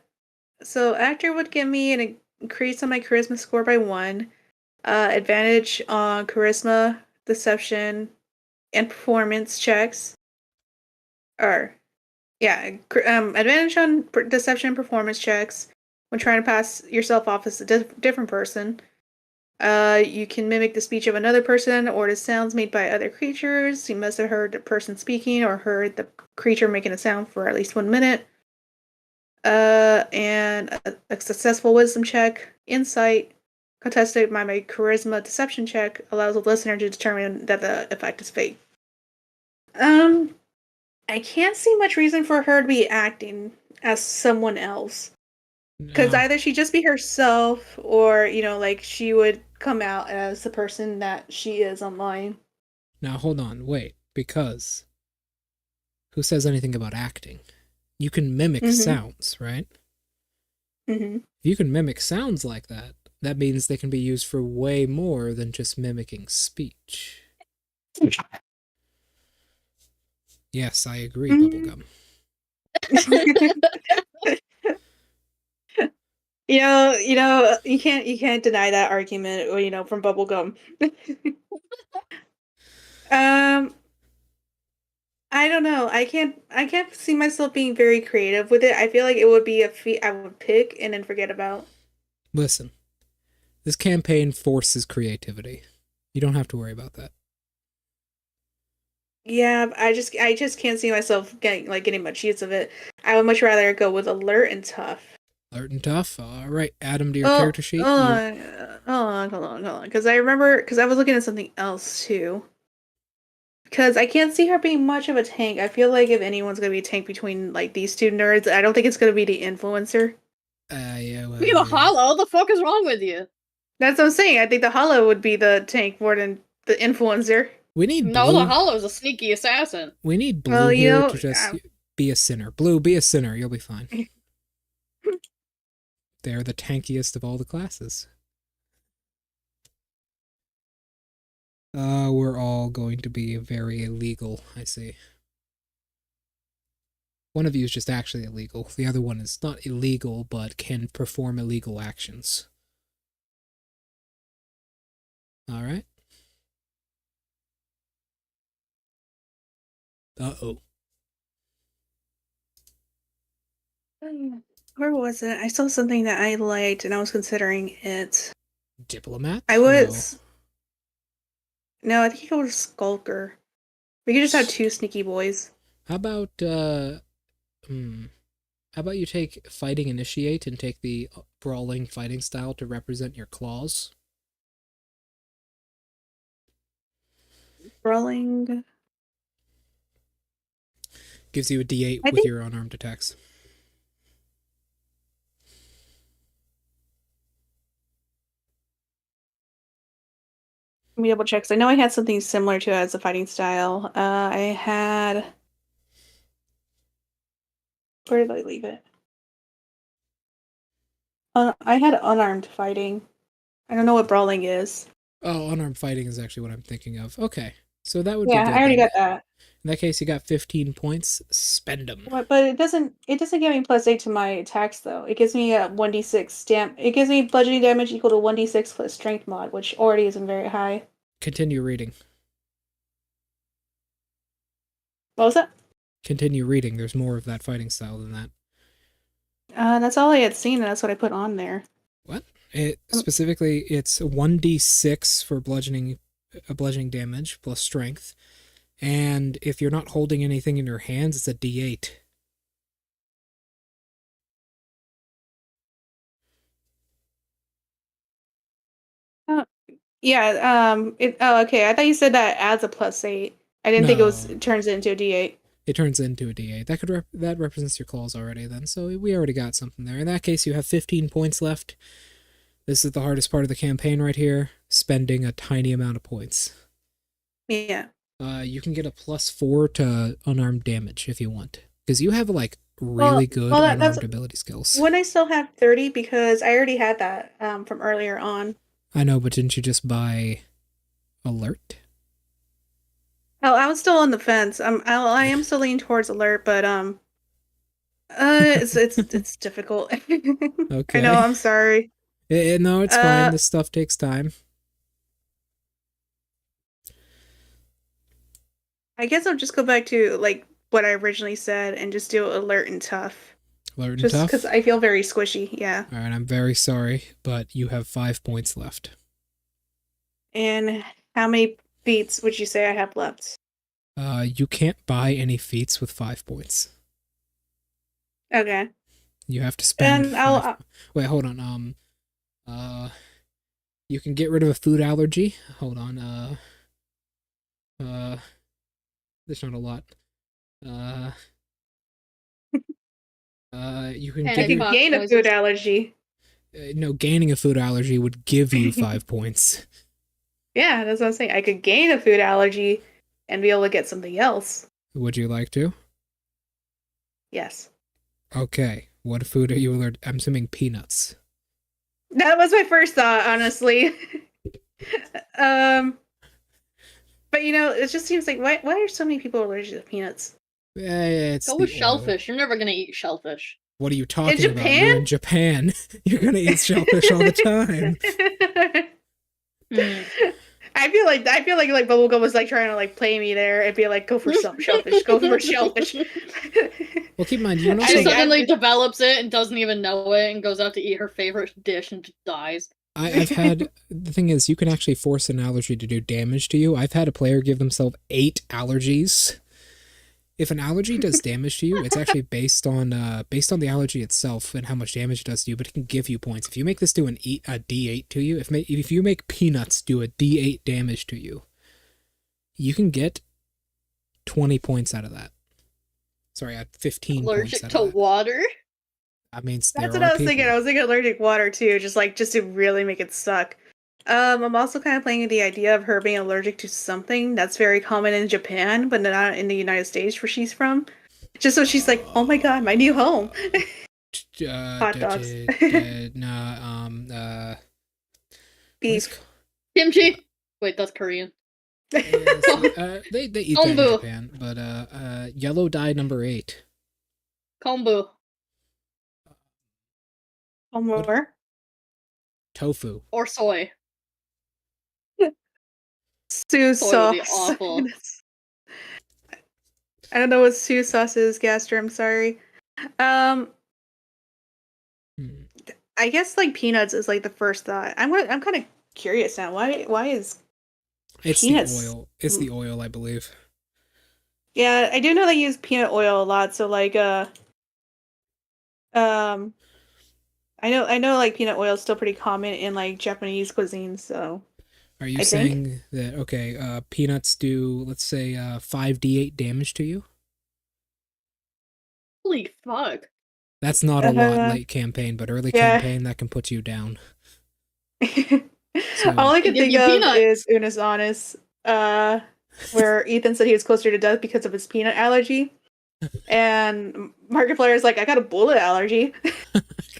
So actor would give me an increase on my charisma score by 1. Advantage on charisma, deception, and performance checks. Or yeah, advantage on deception and performance checks when trying to pass yourself off as a different person. You can mimic the speech of another person or the sounds made by other creatures. You must have heard the person speaking or heard the creature making a sound for at least 1 minute. And a successful wisdom check, insight, contested by my charisma deception check, allows the listener to determine that the effect is fake. Um, I can't see much reason for her to be acting as someone else. Because No, either she just be herself, or like she would come out as the person that she is online. now hold on, wait, because who says anything about acting? You can mimic Mm-hmm. sounds, right? Mm-hmm. If you can mimic sounds like that, that means they can be used for way more than just mimicking speech. Yes, I agree, Mm-hmm. Bubblegum. You can't deny that argument, from Bubblegum. um, I don't know. I can't see myself being very creative with it. I feel like it would be a feat I would pick and then forget about. Listen, this campaign forces creativity. You don't have to worry about that. Yeah, I just can't see myself getting much use of it. I would much rather go with alert and tough. Alert and tough. All right, add them to your Oh, character sheet. You hold on. Because I was looking at something else too. Because I can't see her being much of a tank. I feel like if anyone's gonna be a tank between like these two nerds, I don't think it's gonna be the influencer. yeah, well, We have a hollow. What the fuck is wrong with you? That's what I'm saying. I think the Hollow would be the tank more than the influencer. we need No, the blue. hollow's a sneaky assassin. We need blue Well, here to just be a sinner. Blue, be a sinner. You'll be fine. They're the tankiest of all the classes. We're all going to be very illegal, I see. One of you is just actually illegal. The other one is not illegal, but can perform illegal actions. Alright. Uh-oh. Where was it? I saw something that I liked, and I was considering it. Diplomat? I would. No. No, I think you go with Skulker. We could just have two sneaky boys. How about, how about you take Fighting Initiate and take the brawling fighting style to represent your claws? Brawling. Gives you a d8 I with think. your unarmed attacks. Let me double check. 'Cause I know I had something similar to it as a fighting style. I had. Where did I leave it? I had unarmed fighting. I don't know what brawling is. Oh, unarmed fighting is actually what I'm thinking of. Okay. So that would be Yeah, I good already then. got that. In that case, you got 15 points. Spend them. What? But it doesn't give me +8 to my attacks though. It gives me a 1d6 It gives me bludgeoning damage equal to 1d6 plus strength mod, which already isn't very high. Continue reading. What was that? Continue reading. There's more of that fighting style than that. That's all I had seen, and that's what I put on there. What? It specifically, it's 1d6 for bludgeoning damage plus strength, and if you're not holding anything in your hands, it's a d8. Oh, yeah. Oh, okay. I thought you said that adds a +8. I didn't think it No, turns it into a d8. It turns into a D8. That represents your claws already then, so we already got something there. In that case, you have 15 points left. This is the hardest part of the campaign right here, spending a tiny amount of points. Yeah. You can get a +4 to unarmed damage if you want, because you have like really good that's unarmed ability skills. when I still have 30 because I already had that from earlier on. I know, but didn't you just buy alert? Oh, I was still on the fence. I am still leaning towards alert, but it's difficult. Okay. I know. I'm sorry. No, it's fine. This stuff takes time. I guess I'll just go back to like what I originally said and just do alert and tough. Alert and Just tough. because I feel very squishy. Yeah. All right, I'm very sorry, but you have 5 points left. And how many beats would you say I have left? You can't buy any feats with 5 points. Okay. You have to spend. And I'll. Wait, hold on. You can get rid of a food allergy. Hold on. There's not a lot. You can I give can your, gain a food allergy. no, gaining a food allergy would give you 5 points. Yeah, that's what I'm saying. I could gain a food allergy and be able to get something else. Would you like to? Yes. Okay. What food are you allergic? I'm assuming peanuts. That was my first thought, honestly. But you know, it just seems like why are so many people allergic to peanuts? It's Go the with oil. shellfish. You're never gonna eat shellfish. What are you talking In about? You're in Japan. You're gonna eat shellfish all the time. I feel like Bubblegum was like trying to like play me there and be like, go for some shellfish, go for shellfish. Well, keep in mind, you can She also. suddenly develops it and doesn't even know it and goes out to eat her favorite dish and just dies. I've had. The thing is, you can actually force an allergy to do damage to you. I've had a player give themselves 8 allergies. If an allergy does damage to you, it's actually based on the allergy itself and how much damage it does to you, but it can give you points. If you make this do a D8 to you, if you make peanuts do a D8 damage to you, you can get 20 points out of that. Sorry, I had 15 Allergic points out to of that. water? I mean, That's what I was thinking. I was thinking allergic water too, just to really make it suck. I'm also kind of playing with the idea of her being allergic to something that's very common in Japan, but not in the United States where she's from. Just so she's like, oh my god, my new home. Hot dogs. Beef. Kimchi? Wait, that's Korean. They eat that in Kombu. Japan, but yellow dye number 8. Kombu. More. Tofu. Or soy. Soy Soy would be sauce. awful. I don't know what soy sauce is, Gaster. I'm sorry. I guess like peanuts is like the first thought. I'm kind of curious now. Why is It's peanuts? the oil. It's the oil, I believe. Yeah, I do know they use peanut oil a lot. So like I know like peanut oil is still pretty common in like Japanese cuisine. So Are you saying that okay? Peanuts do, let's say, 5d8 damage to you. Holy fuck. That's not a lot late campaign, but early campaign that can put you down. All I can think of is Unis Honest, where Ethan said he was closer to death because of his peanut allergy. And Markiplier is like, I got a bullet allergy.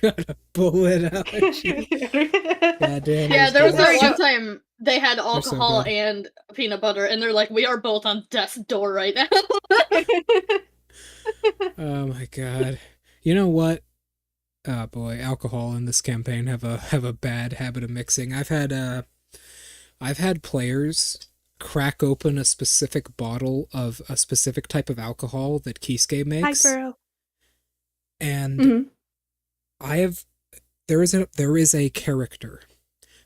Got a bullet allergy. Yeah, there was that one time they had alcohol so and peanut butter, and they're like, we are both on death's door right now. Oh my god. You know what? Oh boy, alcohol in this campaign have a bad habit of mixing. I've had players crack open a specific bottle of a specific type of alcohol that Kisuke makes. Hi, girl. And there is a character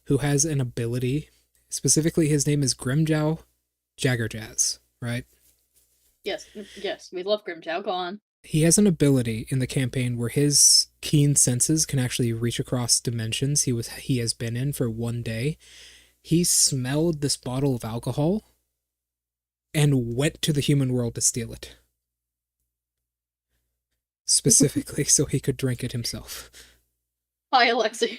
who has an ability. Specifically, his name is Grimjow Jaggerjazz, right? Yes, we love Grimjow. Go on. He has an ability in the campaign where his keen senses can actually reach across dimensions he has been in for one day. He smelled this bottle of alcohol and went to the human world to steal it. specifically so he could drink it himself. Hi, Alexi.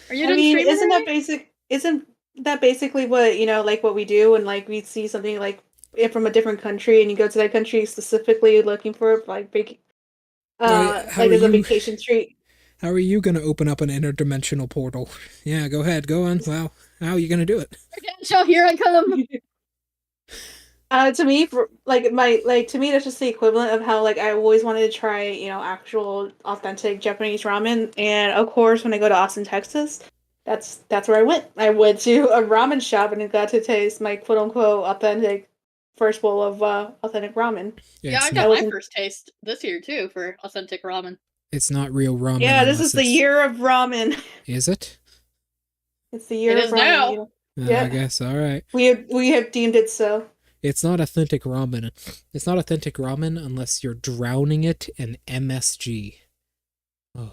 Are you I done mean, streaming isn't that already? basic? Isn't that basically what like what we do when like we see something like from a different country and you go to that country specifically looking for like big, How like are as a you? vacation treat? How are you gonna open up an interdimensional portal? Yeah, go ahead, go on. Wow, how are you gonna do it? So here I come. To me, for like to me, that's just the equivalent of how like I always wanted to try, actual authentic Japanese ramen. And of course, when I go to Austin, Texas, that's where I went. I went to a ramen shop and I got to taste my quote unquote authentic first bowl of authentic ramen. Yeah, Yeah, I That got was my first taste this year too for authentic ramen. it's not real ramen yeah. This is unless the it's. year of ramen. Is it? It's the It year of is ramen. now. I Yep. guess. All right. We have deemed it so. It's not authentic ramen. It's not authentic ramen unless you're drowning it in MSG. Oh.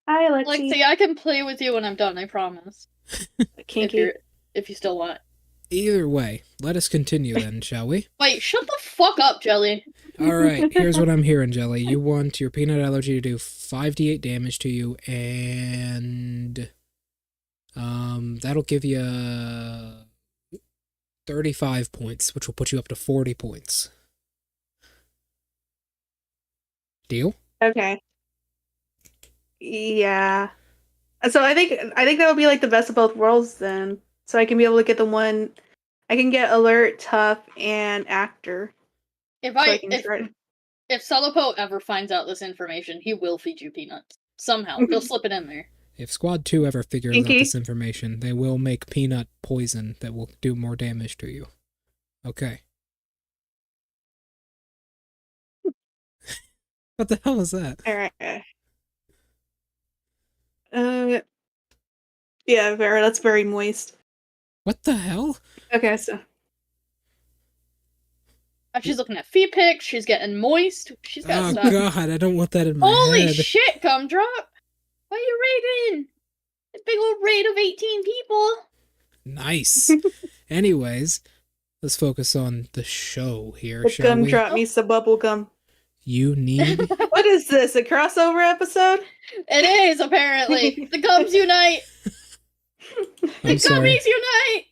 Hi, Alexi, Lexi. I can play with you when I'm done, I promise. If Kinky. you're if you still want. Either way, let us continue then, shall we? Wait, shut the fuck up, Jelly. All right, here's what I'm hearing, Jelly. You want your peanut allergy to do 5d8 damage to you, and that'll give you 35 points, which will put you up to 40 points. Deal? Okay. Yeah. So I think that would be like the best of both worlds then. So I can be able to get the one I can get alert, tough, and actor. If So I I can try. if Salapo ever finds out this information, he will feed you peanuts. Somehow. He'll slip it in there. If Squad 2 ever figures out this Kinky. information, they will make peanut poison that will do more damage to you. Okay. What the hell is that? All right. Yeah, that's very moist. What the hell? Okay, so She's looking at feet pics, she's getting moist, she's got Oh stuff. god, I don't want that in my Holy head. shit, Gumdrop! Why are you raiding? This big old raid of 18 people. Nice. Anyways, let's focus on the show here, the shall gum we? drop me some bubble gum. You need What is this? A crossover episode? It is, apparently. The Gums unite! I'm The sorry. Gummies unite!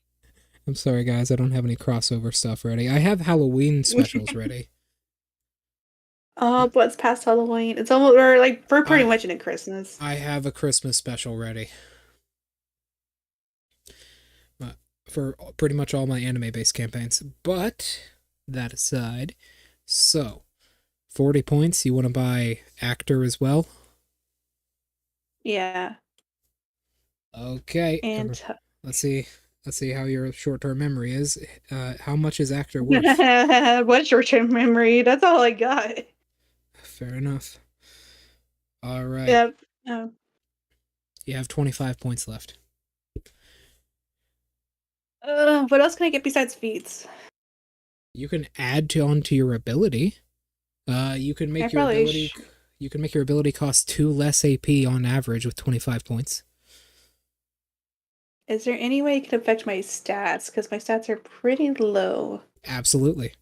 I'm sorry guys, I don't have any crossover stuff ready. I have Halloween specials ready. Oh, but it's past Halloween. It's almost we're pretty I- much into Christmas. I have a Christmas special ready. For pretty much all my anime-based campaigns. But that aside, so 40 points, you want to buy actor as well? Yeah. Okay. And Let's see how your short-term memory is. How much is actor worth? what's your term memory? That's all I got. Fair enough. All right. Yep. Oh. You have 25 points left. What else can I get besides feats? You can add onto your ability. You can make your ability. You can make your ability cost 2 less AP on average with 25 points. Is there any way it could affect my stats? Because my stats are pretty low. Absolutely.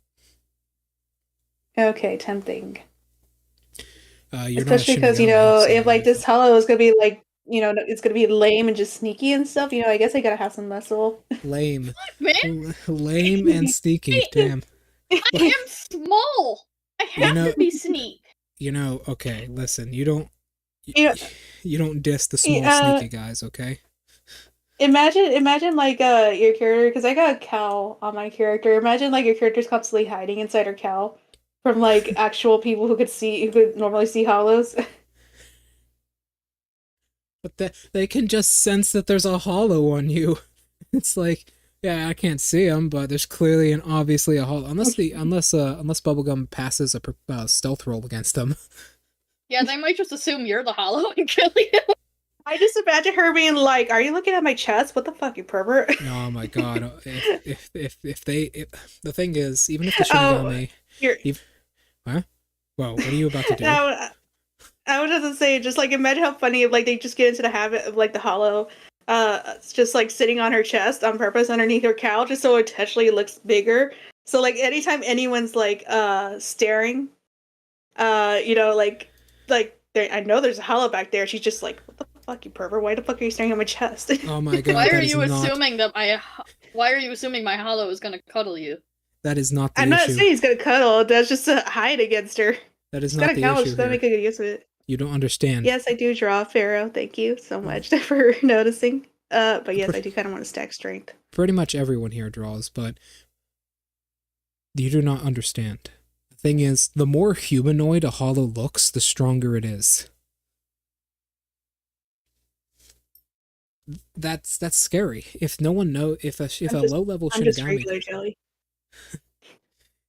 Okay, tempting. You're Especially not a because, Shinigami, so if like this usually- hollow is gonna be like, it's gonna be lame and just sneaky and stuff, I guess I gotta have some muscle. Lame. Man, Lame and sneaky. Damn. I am small! I have to be sneak. Okay, listen, you don't You know, you don't diss the small sneaky guys, okay? imagine like your character, because I got a cowl on my character. Imagine like your character's constantly hiding inside her cowl from like actual people who could normally see hollows. But they can just sense that there's a hollow on you. It's like, yeah, I can't see them, but there's clearly and obviously a hollow. Unless Bubblegum passes a stealth roll against them. Yeah, they might just assume you're the hollow and kill you. I just imagine her being like, "Are you looking at my chest? What the fuck, you pervert?" Oh my god! If the thing is, even if the Shinigami, huh? Well, what are you about to do? I was just gonna say, just like imagine how funny if like they just get into the habit of like the hollow, just like sitting on her chest on purpose underneath her cowl, just so it intentionally looks bigger. So like anytime anyone's like staring I know there's a hollow back there. She's just like, what the fuck, you pervert? Why the fuck are you staring at my chest? Oh my Why god, are that is you not assuming that Why are you assuming my hollow is gonna cuddle you? that is not I'm the not issue. saying he's gonna cuddle. That's just to hide against her. That is She's got not a the couch. issue She's gotta here. make a good use of it. You don't understand. Yes, I do draw Pharaoh. Thank you so Oh. much for noticing. But yes, Pre- I do kind of want to stack strength. Pretty much everyone here draws, but you do not understand. The thing is, the more humanoid a hollow looks, the stronger it is. That's scary. If no one know if a low level I'm just Shinigami regular jelly.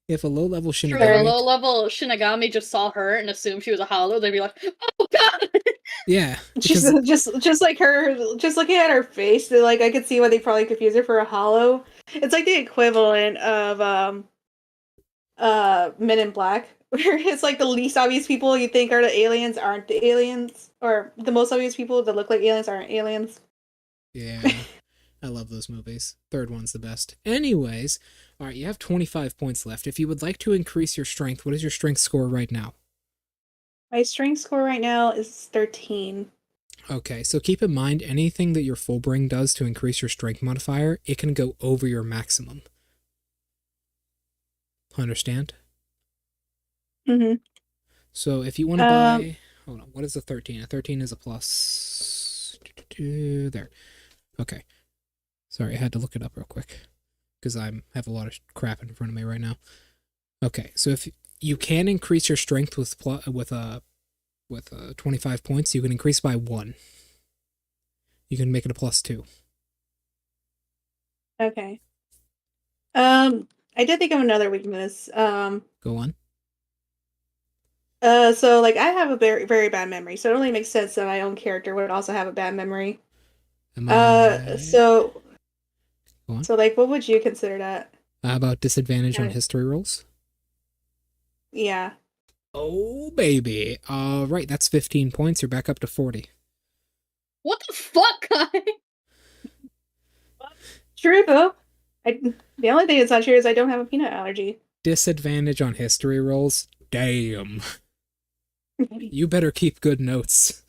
if a low level True, a Shinigami low-level Shinigami just saw her and assumed she was a hollow, they'd be like, "Oh god!" yeah, She's because just like her, just looking at her face. They're like, I could see why they probably confuse her for a hollow. It's like the equivalent of Men in Black, where it's like the least obvious people you think are the aliens aren't the aliens, or the most obvious people that look like aliens aren't aliens. yeah, I love those movies. Third one's the best. Anyways, all right, you have 25 points left. If you would like to increase your strength, what is your strength score right now? My strength score right now is 13. Okay, so keep in mind anything that your full bring does to increase your strength modifier, it can go over your maximum. Understand? Mm-hmm. So if you want to buy, hold on, what is a 13? A 13 is a plus. There. Okay. Sorry, I had to look it up real quick because I have a lot of crap in front of me right now. Okay, so if you can increase your strength with 25 points, you can increase by 1. You can make it a +2. Okay. I did think of another weakness. Go on. So like I have a very, very bad memory, so it only makes sense that my own character would also have a bad memory. Am Uh, I? so Go on. so like, what would you consider that? How about disadvantage on Right. history rolls? Yeah. Oh, baby. All right, that's 15 points. You're back up to 40. What the fuck, guy? True though. The only thing that's not true is I don't have a peanut allergy. Disadvantage on history rolls? Damn. You better keep good notes.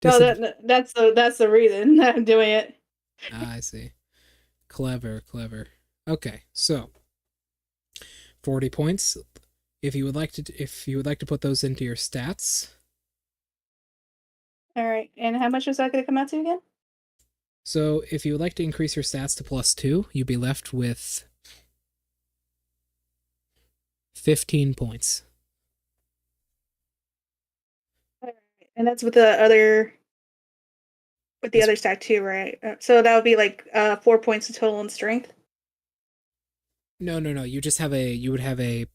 No, that's the reason that I'm doing it. I see. Clever. Okay, so 40 points. If you would like to put those into your stats. All right, and how much is that going to come out to again? So if you would like to increase your stats to +2, you'd be left with 15 points. All right. And that's with the other stack too, right? So that would be like 4 points of total in strength. No. You would have a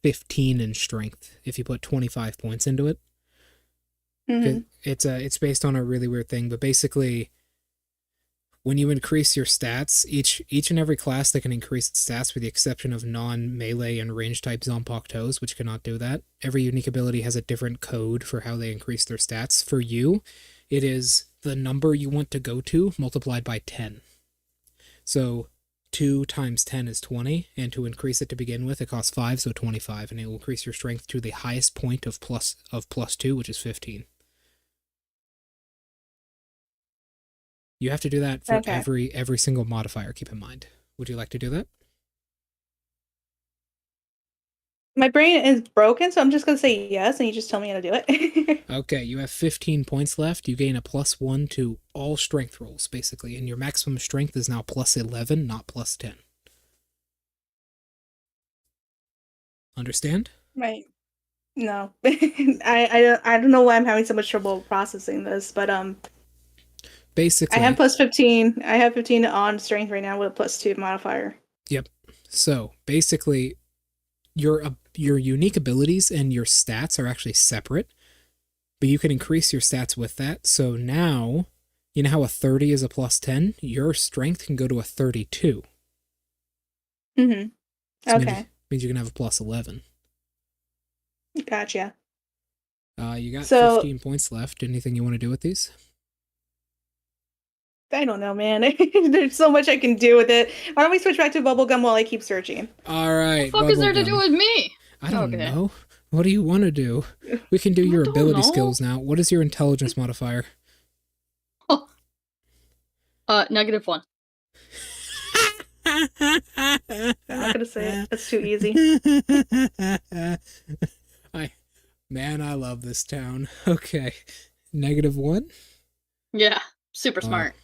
15 in strength if you put 25 points into it. Mm-hmm. It's based on a really weird thing, but basically when you increase your stats, each and every class that can increase its stats with the exception of non-melee and range type Zanpakutos, which cannot do that. Every unique ability has a different code for how they increase their stats. For you, it is the number you want to go to multiplied by 10. So 2 times 10 is 20, and to increase it to begin with, it costs 5, so 25, and it will increase your strength to the highest point of +2, which is 15. You have to do that for Okay. every single modifier, keep in mind. Would you like to do that? My brain is broken, so I'm just going to say yes, and you just tell me how to do it. Okay, you have 15 points left. You gain a +1 to all strength rolls, basically, and your maximum strength is now +11, not +10. Understand? Right. No. I don't know why I'm having so much trouble processing this, but Basically, I have +15. I have 15 on strength right now with a +2 modifier. Yep. So basically, your unique abilities and your stats are actually separate, but you can increase your stats with that. So now, you know how a 30 is a +10? Your strength can go to a 32. Mm-hmm. So Okay. means you can have a +11. Gotcha. You got So 15 points left. Anything you want to do with these? I don't know, man. There's so much I can do with it. Why don't we switch back to bubblegum while I keep searching? All What the right, fuck is there to do bubblegum. with me? I don't Okay. know. What do you want to do? We can do I your don't ability know. skills now. What is your intelligence modifier? -1. I'm not gonna say it. That's too easy. I love this town. Okay. -1? Yeah, super Oh. smart.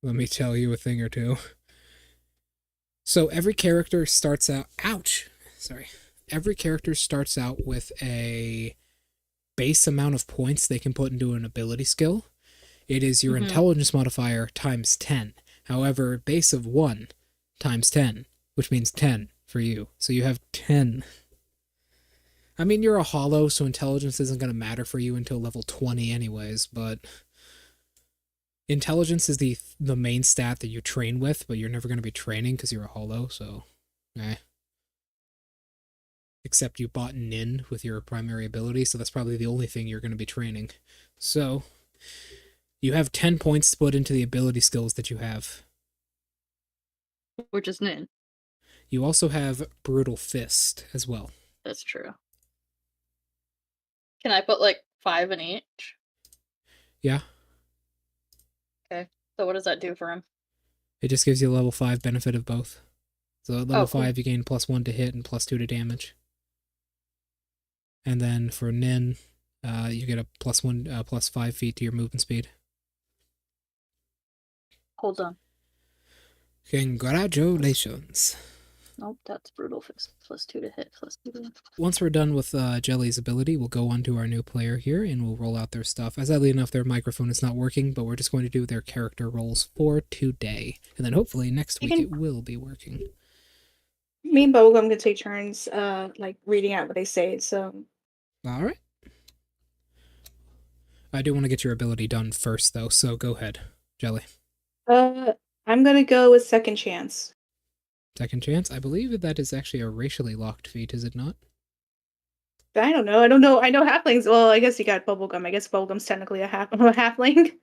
Let me tell you a thing or two. So every character starts out... Ouch! Sorry. Every character starts out with a base amount of points they can put into an ability skill. It is your intelligence modifier times 10. However, base of 1 times 10, which means 10 for you. So you have 10. I mean, you're a hollow, so intelligence isn't going to matter for you until level 20 anyways, but... Intelligence is the main stat that you train with, but you're never going to be training because you're a hollow, so... Except you bought Nin with your primary ability, so that's probably the only thing you're going to be training. So, you have 10 points to put into the ability skills that you have. Which is Nin. You also have Brutal Fist as well. That's true. Can I put like 5 in each? Yeah. Okay. So what does that do for him? It just gives you a level 5 benefit of both. So at level Oh, cool. 5 you gain +1 to hit and +2 to damage. And then for Nin, you get a +5 feet to your movement speed. Hold on. Congratulations. Nope, that's Brutal Fist. +2 to hit, +2 to... Once we're done with Jelly's ability, we'll go on to our new player here, and we'll roll out their stuff. As oddly enough, their microphone is not working, but we're just going to do their character rolls for today. And then hopefully next week it will be working. Me and Bubblegum can take turns, like reading out what they say. So, All right. I do want to get your ability done first, though, so go ahead, Jelly. I'm gonna go with second chance. Second chance? I believe that is actually a racially locked feat, is it not? I don't know. I know halflings. Well, I guess you got Bubblegum. I guess Bubblegum's technically a halfling.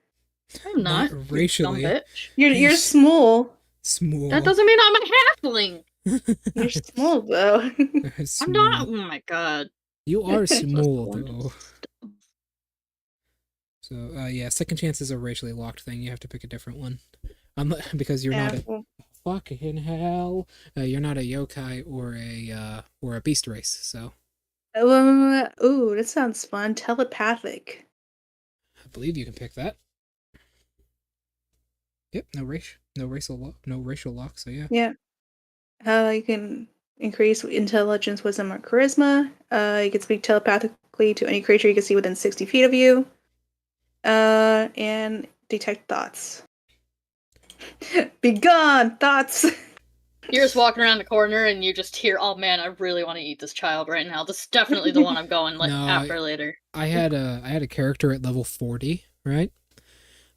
I'm not. Not you racially. Dumb bitch. You're small. Small. That doesn't mean I'm a halfling. You're small though. Small. I'm not. Oh my god. You are small, Plus though. So, yeah, second chance is a racially locked thing. You have to pick a different one. Because you're not a... Well, Fucking hell. You're not a yokai or a beast race, so... ooh, that sounds fun. Telepathic. I believe you can pick that. Yep, no racial lock, so yeah. Yeah. You can increase intelligence, wisdom, or charisma. You can speak telepathically to any creature you can see within 60 feet of you. And detect thoughts. Be gone, thoughts. You're just walking around the corner and you just hear, "Oh man, I really want to eat this child right now. This is definitely the one I'm going No, after later." I had a character at level 40, right?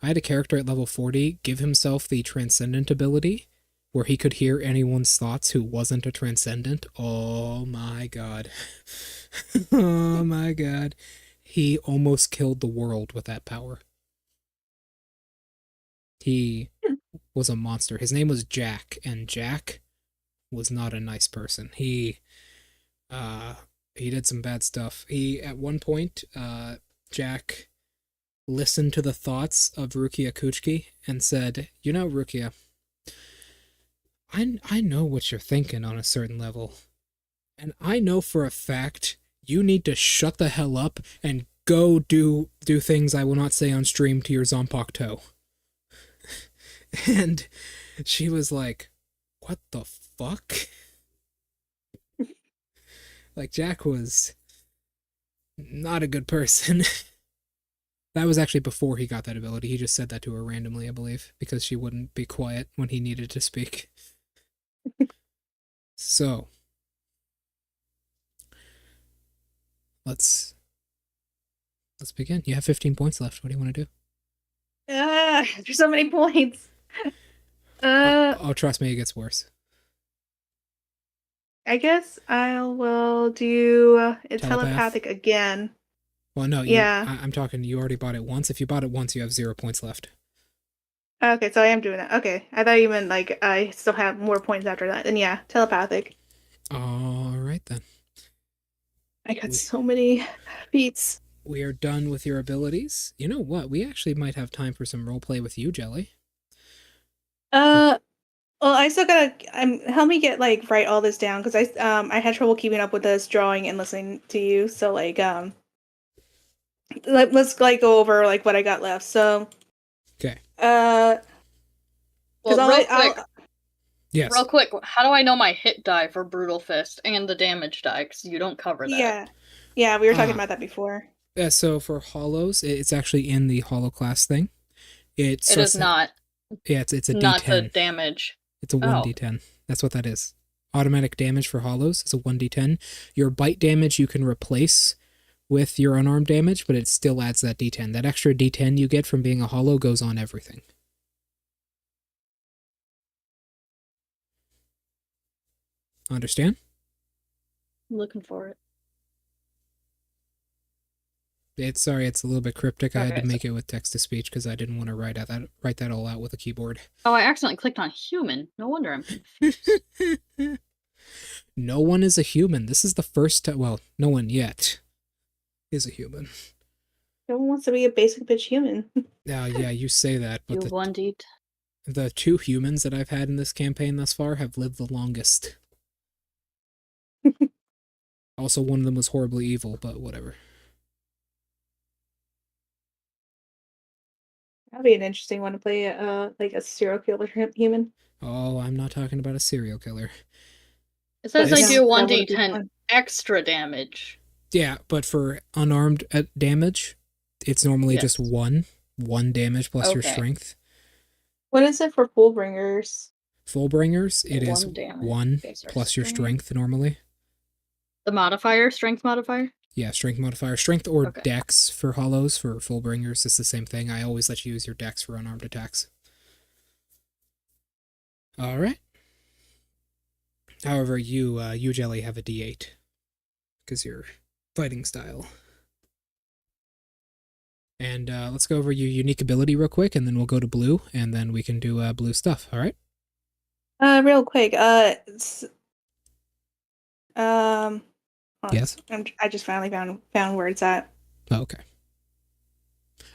I had a character at level 40 give himself the transcendent ability where he could hear anyone's thoughts who wasn't a transcendent. Oh my god. Oh my god. He almost killed the world with that power. He was a monster. His name was Jack, and Jack was not a nice person. He did some bad stuff. At one point, Jack listened to the thoughts of Rukia Kuchki and said, "You know, Rukia, I know what you're thinking on a certain level. And I know for a fact you need to shut the hell up and go do things I will not say on stream to your Zompok toe." And she was like, "What the fuck?" Like, Jack was not a good person. That was actually before he got that ability. He just said that to her randomly, I believe, because she wouldn't be quiet when he needed to speak. So, let's begin. You have 15 points left. What do you want to do? There's so many points. Oh, trust me, it gets worse. I guess I will do Telepath? telepathic again. Well, no, Yeah. I'm talking, you already bought it once. If you bought it once, you have 0 points left. Okay, so I am doing that. Okay, I thought you meant like I still have more points after that. And yeah, telepathic. All right then. I got We so many feats. we are done with your abilities. You know what? We actually might have time for some roleplay with you, Jelly. Uh, well, I still gotta help me get like write all this down because I had trouble keeping up with this drawing and listening to you. So like let's like go over like what I got left. So Okay. uh, because Well, I'll Yes. real quick, how do I know my hit die for Brutal Fist and the damage die? Because you don't cover that. yeah, yeah, we were talking Ah. about that before. So for hollows, it's actually in the hollow class thing. It It is starts. not. Yeah, it's a Not the D10. damage. It's a Oh. 1d10. That's what that is. Automatic damage for hollows is a 1d10. Your bite damage you can replace with your unarmed damage, but it still adds that d10. That extra d10 you get from being a hollow goes on everything. Understand? I'm looking for it. It's a little bit cryptic. I had to Okay, so- make it with text to speech because I didn't want to write that all out with a keyboard. Oh, I accidentally clicked on human. No wonder I'm confused. No one is a human. This is the first time. Well, no one yet is a human. No one wants to be a basic bitch human. Now, yeah, you say that, but Do 1D. the two humans that I've had in this campaign thus far have lived the longest. Also, one of them was horribly evil, but whatever. That'd be an interesting one to play. Like a serial killer human. Oh, I'm not talking about a serial killer. It says But I This, do that would be 1d10 fun. extra damage. yeah, but for unarmed damage, it's normally just Yes. one damage plus your Okay. strength. What is it for Fullbringers? Fullbringers, it is One damage. one Okay, so plus your strength. strength normally. The modifier, strength modifier? Yeah, strength modifier. Strength or Okay. dex for hollows. For Fullbringers, it's the same thing. I always let you use your dex for unarmed attacks. All right. However, you Jelly have a D8 because your fighting style. And let's go over your unique ability real quick, and then we'll go to blue, and then we can do blue stuff. All right. Real quick. Hold on. Yes. I just finally found where it's at. Oh, okay.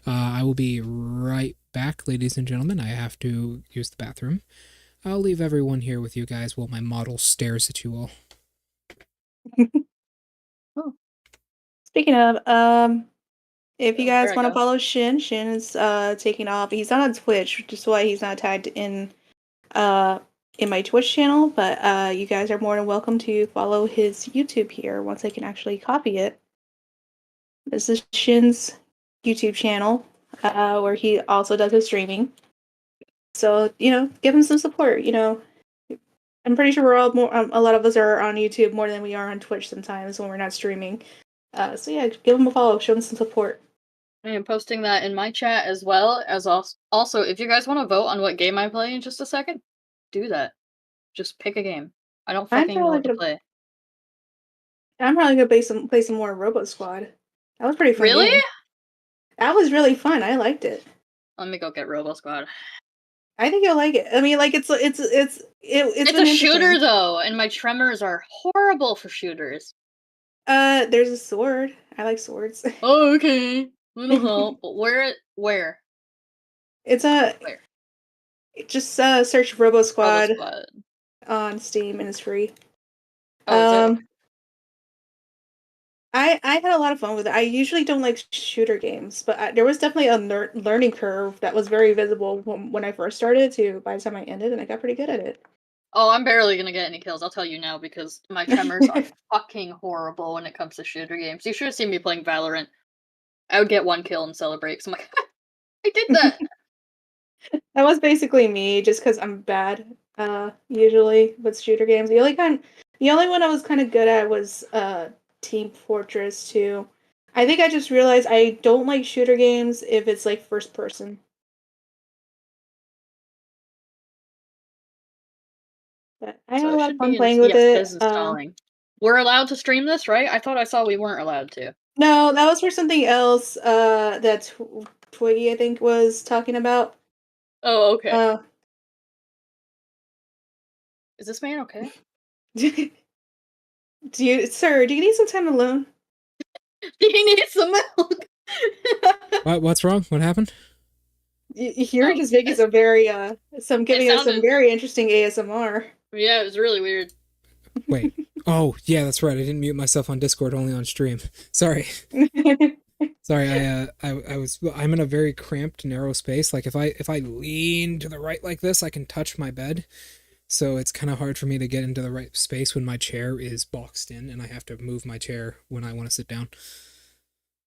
I will be right back, ladies and gentlemen. I have to use the bathroom. I'll leave everyone here with you guys while my model stares at you all. Speaking of, if you Oh, guys there I want to go. follow Shin is taking off. He's not on Twitch, which is why he's not tagged in my Twitch channel. But you guys are more than welcome to follow his YouTube here once I can actually copy it. This is Shin's YouTube channel, where he also does his streaming. So give him some support. I'm pretty sure we're all more. A lot of us are on YouTube more than we are on Twitch sometimes when we're not streaming. So yeah, give him a follow, show him some support. I am posting that in my chat as well as also if you guys want to vote on what game I play in just a second, do that. Just pick a game. I don't I'm fucking know probably what to gonna play. play some more Robo Squad. That was a pretty fun Really? game. That was really fun. I liked it. Let me go get Robo Squad. I think you'll like it. I mean, like it's It's been a shooter interesting. though, and my tremors are horrible for shooters. There's a sword. I like swords. Oh, okay. Little help. But where? It's a Where? just search Robo Robo Squad Squad. on Steam and it's free. Oh, is it? Um, I had a lot of fun with it. I usually don't like shooter games, but there was definitely a learning curve that was very visible when I first started to by the time I ended, and I got pretty good at it. Oh, I'm barely gonna get any kills, I'll tell you now, because my tremors are fucking horrible when it comes to shooter games. You should have seen me playing Valorant. I would get one kill and celebrate, because I'm like, I did that! That was basically me, just because I'm bad. Usually with shooter games, the only one I was kind of good at was Team Fortress 2. I think I just realized I don't like shooter games if it's like first person. But I had So a it lot of should be fun in. playing with Yes, it it. is installing. We're allowed to stream this, right? I thought I saw we weren't allowed to. No, that was for something else. That Twiggy I think was talking about. Oh, okay. Uh, Is this man okay? do sir? Do you need some time alone? He needs some milk. What's wrong? What happened? You're Oh, just making some giving us some sounded. very interesting ASMR. Yeah, it was really weird. Wait. Oh, yeah, that's right. I didn't mute myself on Discord, only on stream. Sorry. Sorry, I'm in a very cramped, narrow space. Like if I lean to the right like this, I can touch my bed. So it's kind of hard for me to get into the right space when my chair is boxed in, and I have to move my chair when I want to sit down.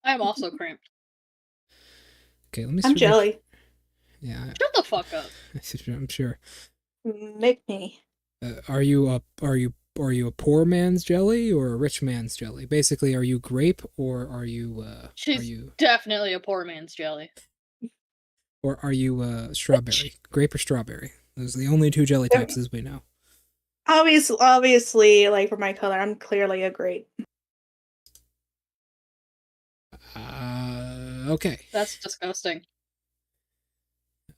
I am also cramped. Okay, let me. I'm jelly. Yeah, Shut the fuck up. I'm sure. Make me. Are you a poor man's jelly or a rich man's jelly? Basically, are you grape or are you She's definitely a poor man's jelly. strawberry? Grape or strawberry? Those are the only two jelly types as we know. Obviously, like for my color, I'm clearly a grape. Okay. That's disgusting.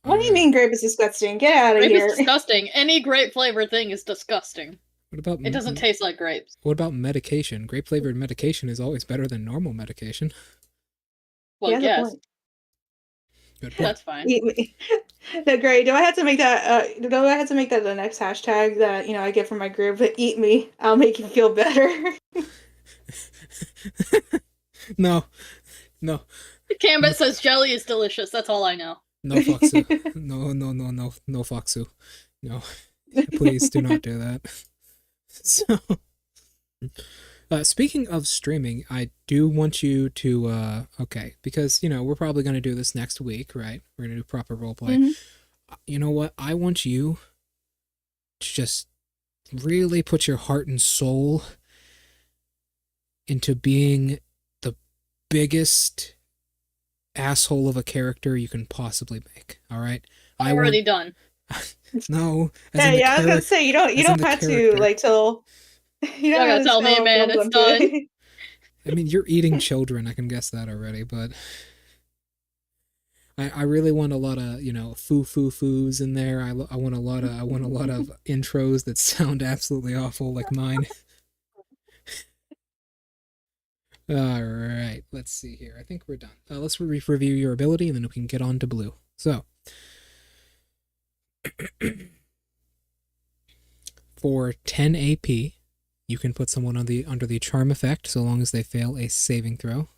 What do you mean grape is disgusting? Get out of Grape here. is disgusting. Any grape flavored thing is disgusting. What about It doesn't taste like grapes. What about medication? Grape flavored medication is always better than normal medication. Well, Yeah, yes. Good point. That's fine. Eat me. No, great. Do I have to make that? Do I have to make that the next hashtag that I get from my group? Eat me. I'll make you feel better. No. Cambit says jelly is delicious. That's all I know. No Foxu. No Foxu. No. Please do not do that. So, speaking of streaming, I do want you to, okay, because, we're probably going to do this next week, right? We're going to do proper roleplay. Mhm. You know what? I want you to just really put your heart and soul into being the biggest asshole of a character you can possibly make, all right? I'm already done. No. Yeah, I was gonna say you don't have to like tell. You don't gotta tell me, man. It's done. I mean, you're eating children. I can guess that already, but I really want a lot of foos in there. I want a lot of intros that sound absolutely awful like mine. All right, let's see here. I think we're done. Let's review your ability, and then we can get on to blue. So. For 10 AP, you can put someone under the charm effect so long as they fail a saving throw.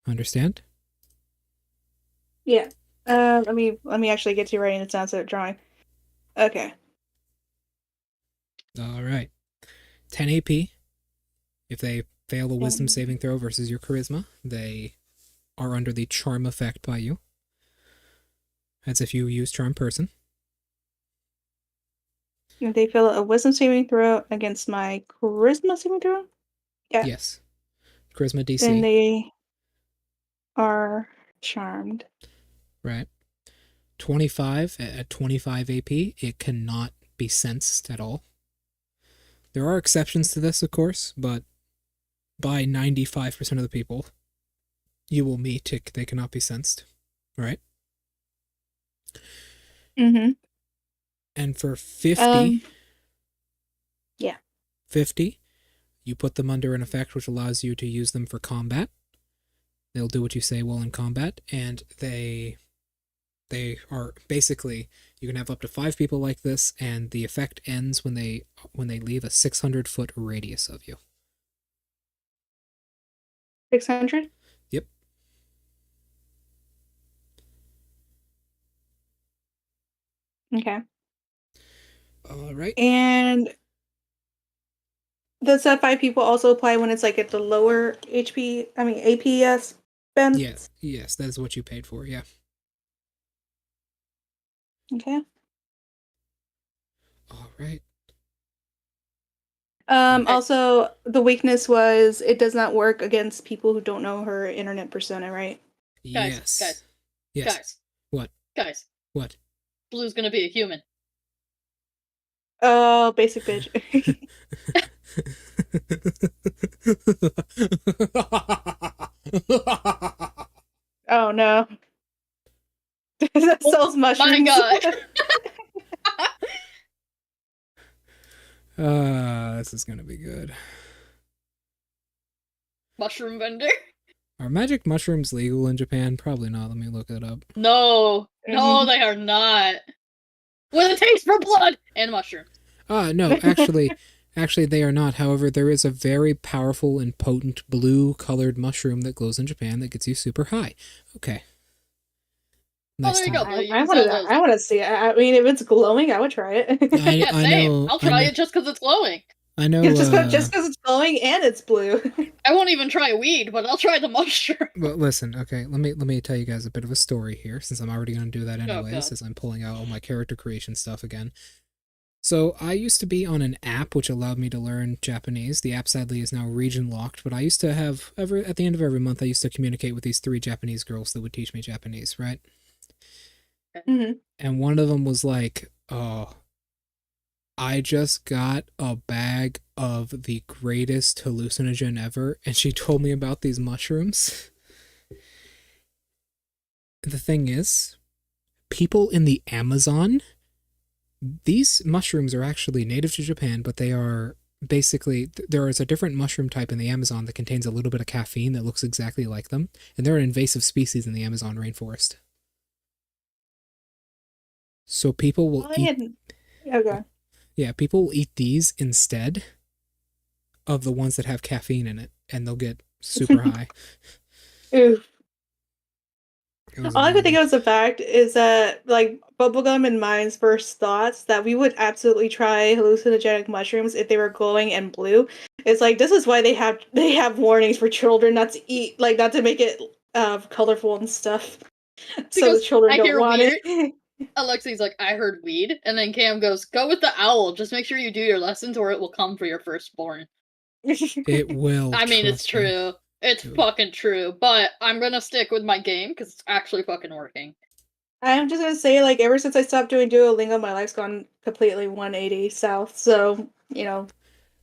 Understand? Yeah. Let me actually get to writing it down so drawing. Okay. All right. 10 AP. If they fail a wisdom saving throw versus your charisma, they are under the charm effect by you. As if you use charm person. If they fail a wisdom saving throw against my charisma saving throw? Yeah. Yes. Charisma DC. Then they are charmed. Right. 25 at 25 AP, it cannot be sensed at all. There are exceptions to this, of course, but by 95% of the people you will meet, they cannot be sensed. Right? Mm-hmm. And for 50, yeah. 50, you put them under an effect which allows you to use them for combat. They'll do what you say while in combat, and they are basically, you can have up to 5 people like this, and the effect ends when they leave a 600-foot radius of you. 600? Yep. Okay. All right. And does that 5 people also apply when it's like at the lower APS spend? Yes, that is what you paid for, yeah. Okay. All right. Okay. Also, the weakness was it does not work against people who don't know her internet persona, right? Yes. Yes. Guys. What? Guys. What? Blue's gonna be a human. Oh, basic bitch. Oh no. mushrooms. My God. This is gonna be good. Mushroom vendor. Are magic mushrooms legal in Japan? Probably not. Let me look it up. No, no, Mhm. they are not. With a taste for blood and mushrooms. No, actually, they are not. However, there is a very powerful and potent blue-colored mushroom that glows in Japan that gets you super high. Okay. Oh, Nice there you time. go. Blue. You I can want sell to. those. I want to see it. I mean, if it's glowing, I would try it. Yeah, I same. know. I'll try it just because it's glowing. I know. just because it's glowing and it's blue. I won't even try weed, but I'll try the mushroom. Well, listen. Okay, let me tell you guys a bit of a story here, since I'm already going to do that anyways, Okay. as I'm pulling out all my character creation stuff again. So I used to be on an app which allowed me to learn Japanese. The app sadly is now region locked, but I used to have at the end of every month I used to communicate with these 3 Japanese girls that would teach me Japanese, right? hmm And one of them was like, "Oh, I just got a bag of the greatest hallucinogen ever," and she told me about these mushrooms. The thing is, people in the Amazon, these mushrooms are actually native to Japan, but they are basically, there is a different mushroom type in the Amazon that contains a little bit of caffeine that looks exactly like them, and they're an invasive species in the Amazon rainforest. So people will eat, Okay. yeah, people will eat these instead of the ones that have caffeine in it, and they'll get super high. Oof. It was All I could think amazing. of as a fact is that, like, bubblegum and mine's first thoughts that we would absolutely try hallucinogenic mushrooms if they were glowing and blue. It's like this is why they have warnings for children not to eat, like not to make it colorful and stuff, so the Because children I don't hear want weird. it. Alexi's like, I heard weed. And then Cam goes, go with the owl. Just make sure you do your lessons or it will come for your firstborn. It will. I mean, it's trust me. true. It's fucking true. But I'm gonna stick with my game because it's actually fucking working. I'm just gonna say, like, ever since I stopped doing Duolingo, my life's gone completely 180 south. So, you know,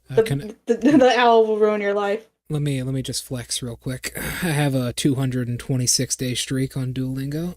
the owl will ruin your life. Let me just flex real quick. I have a 226-day streak on Duolingo.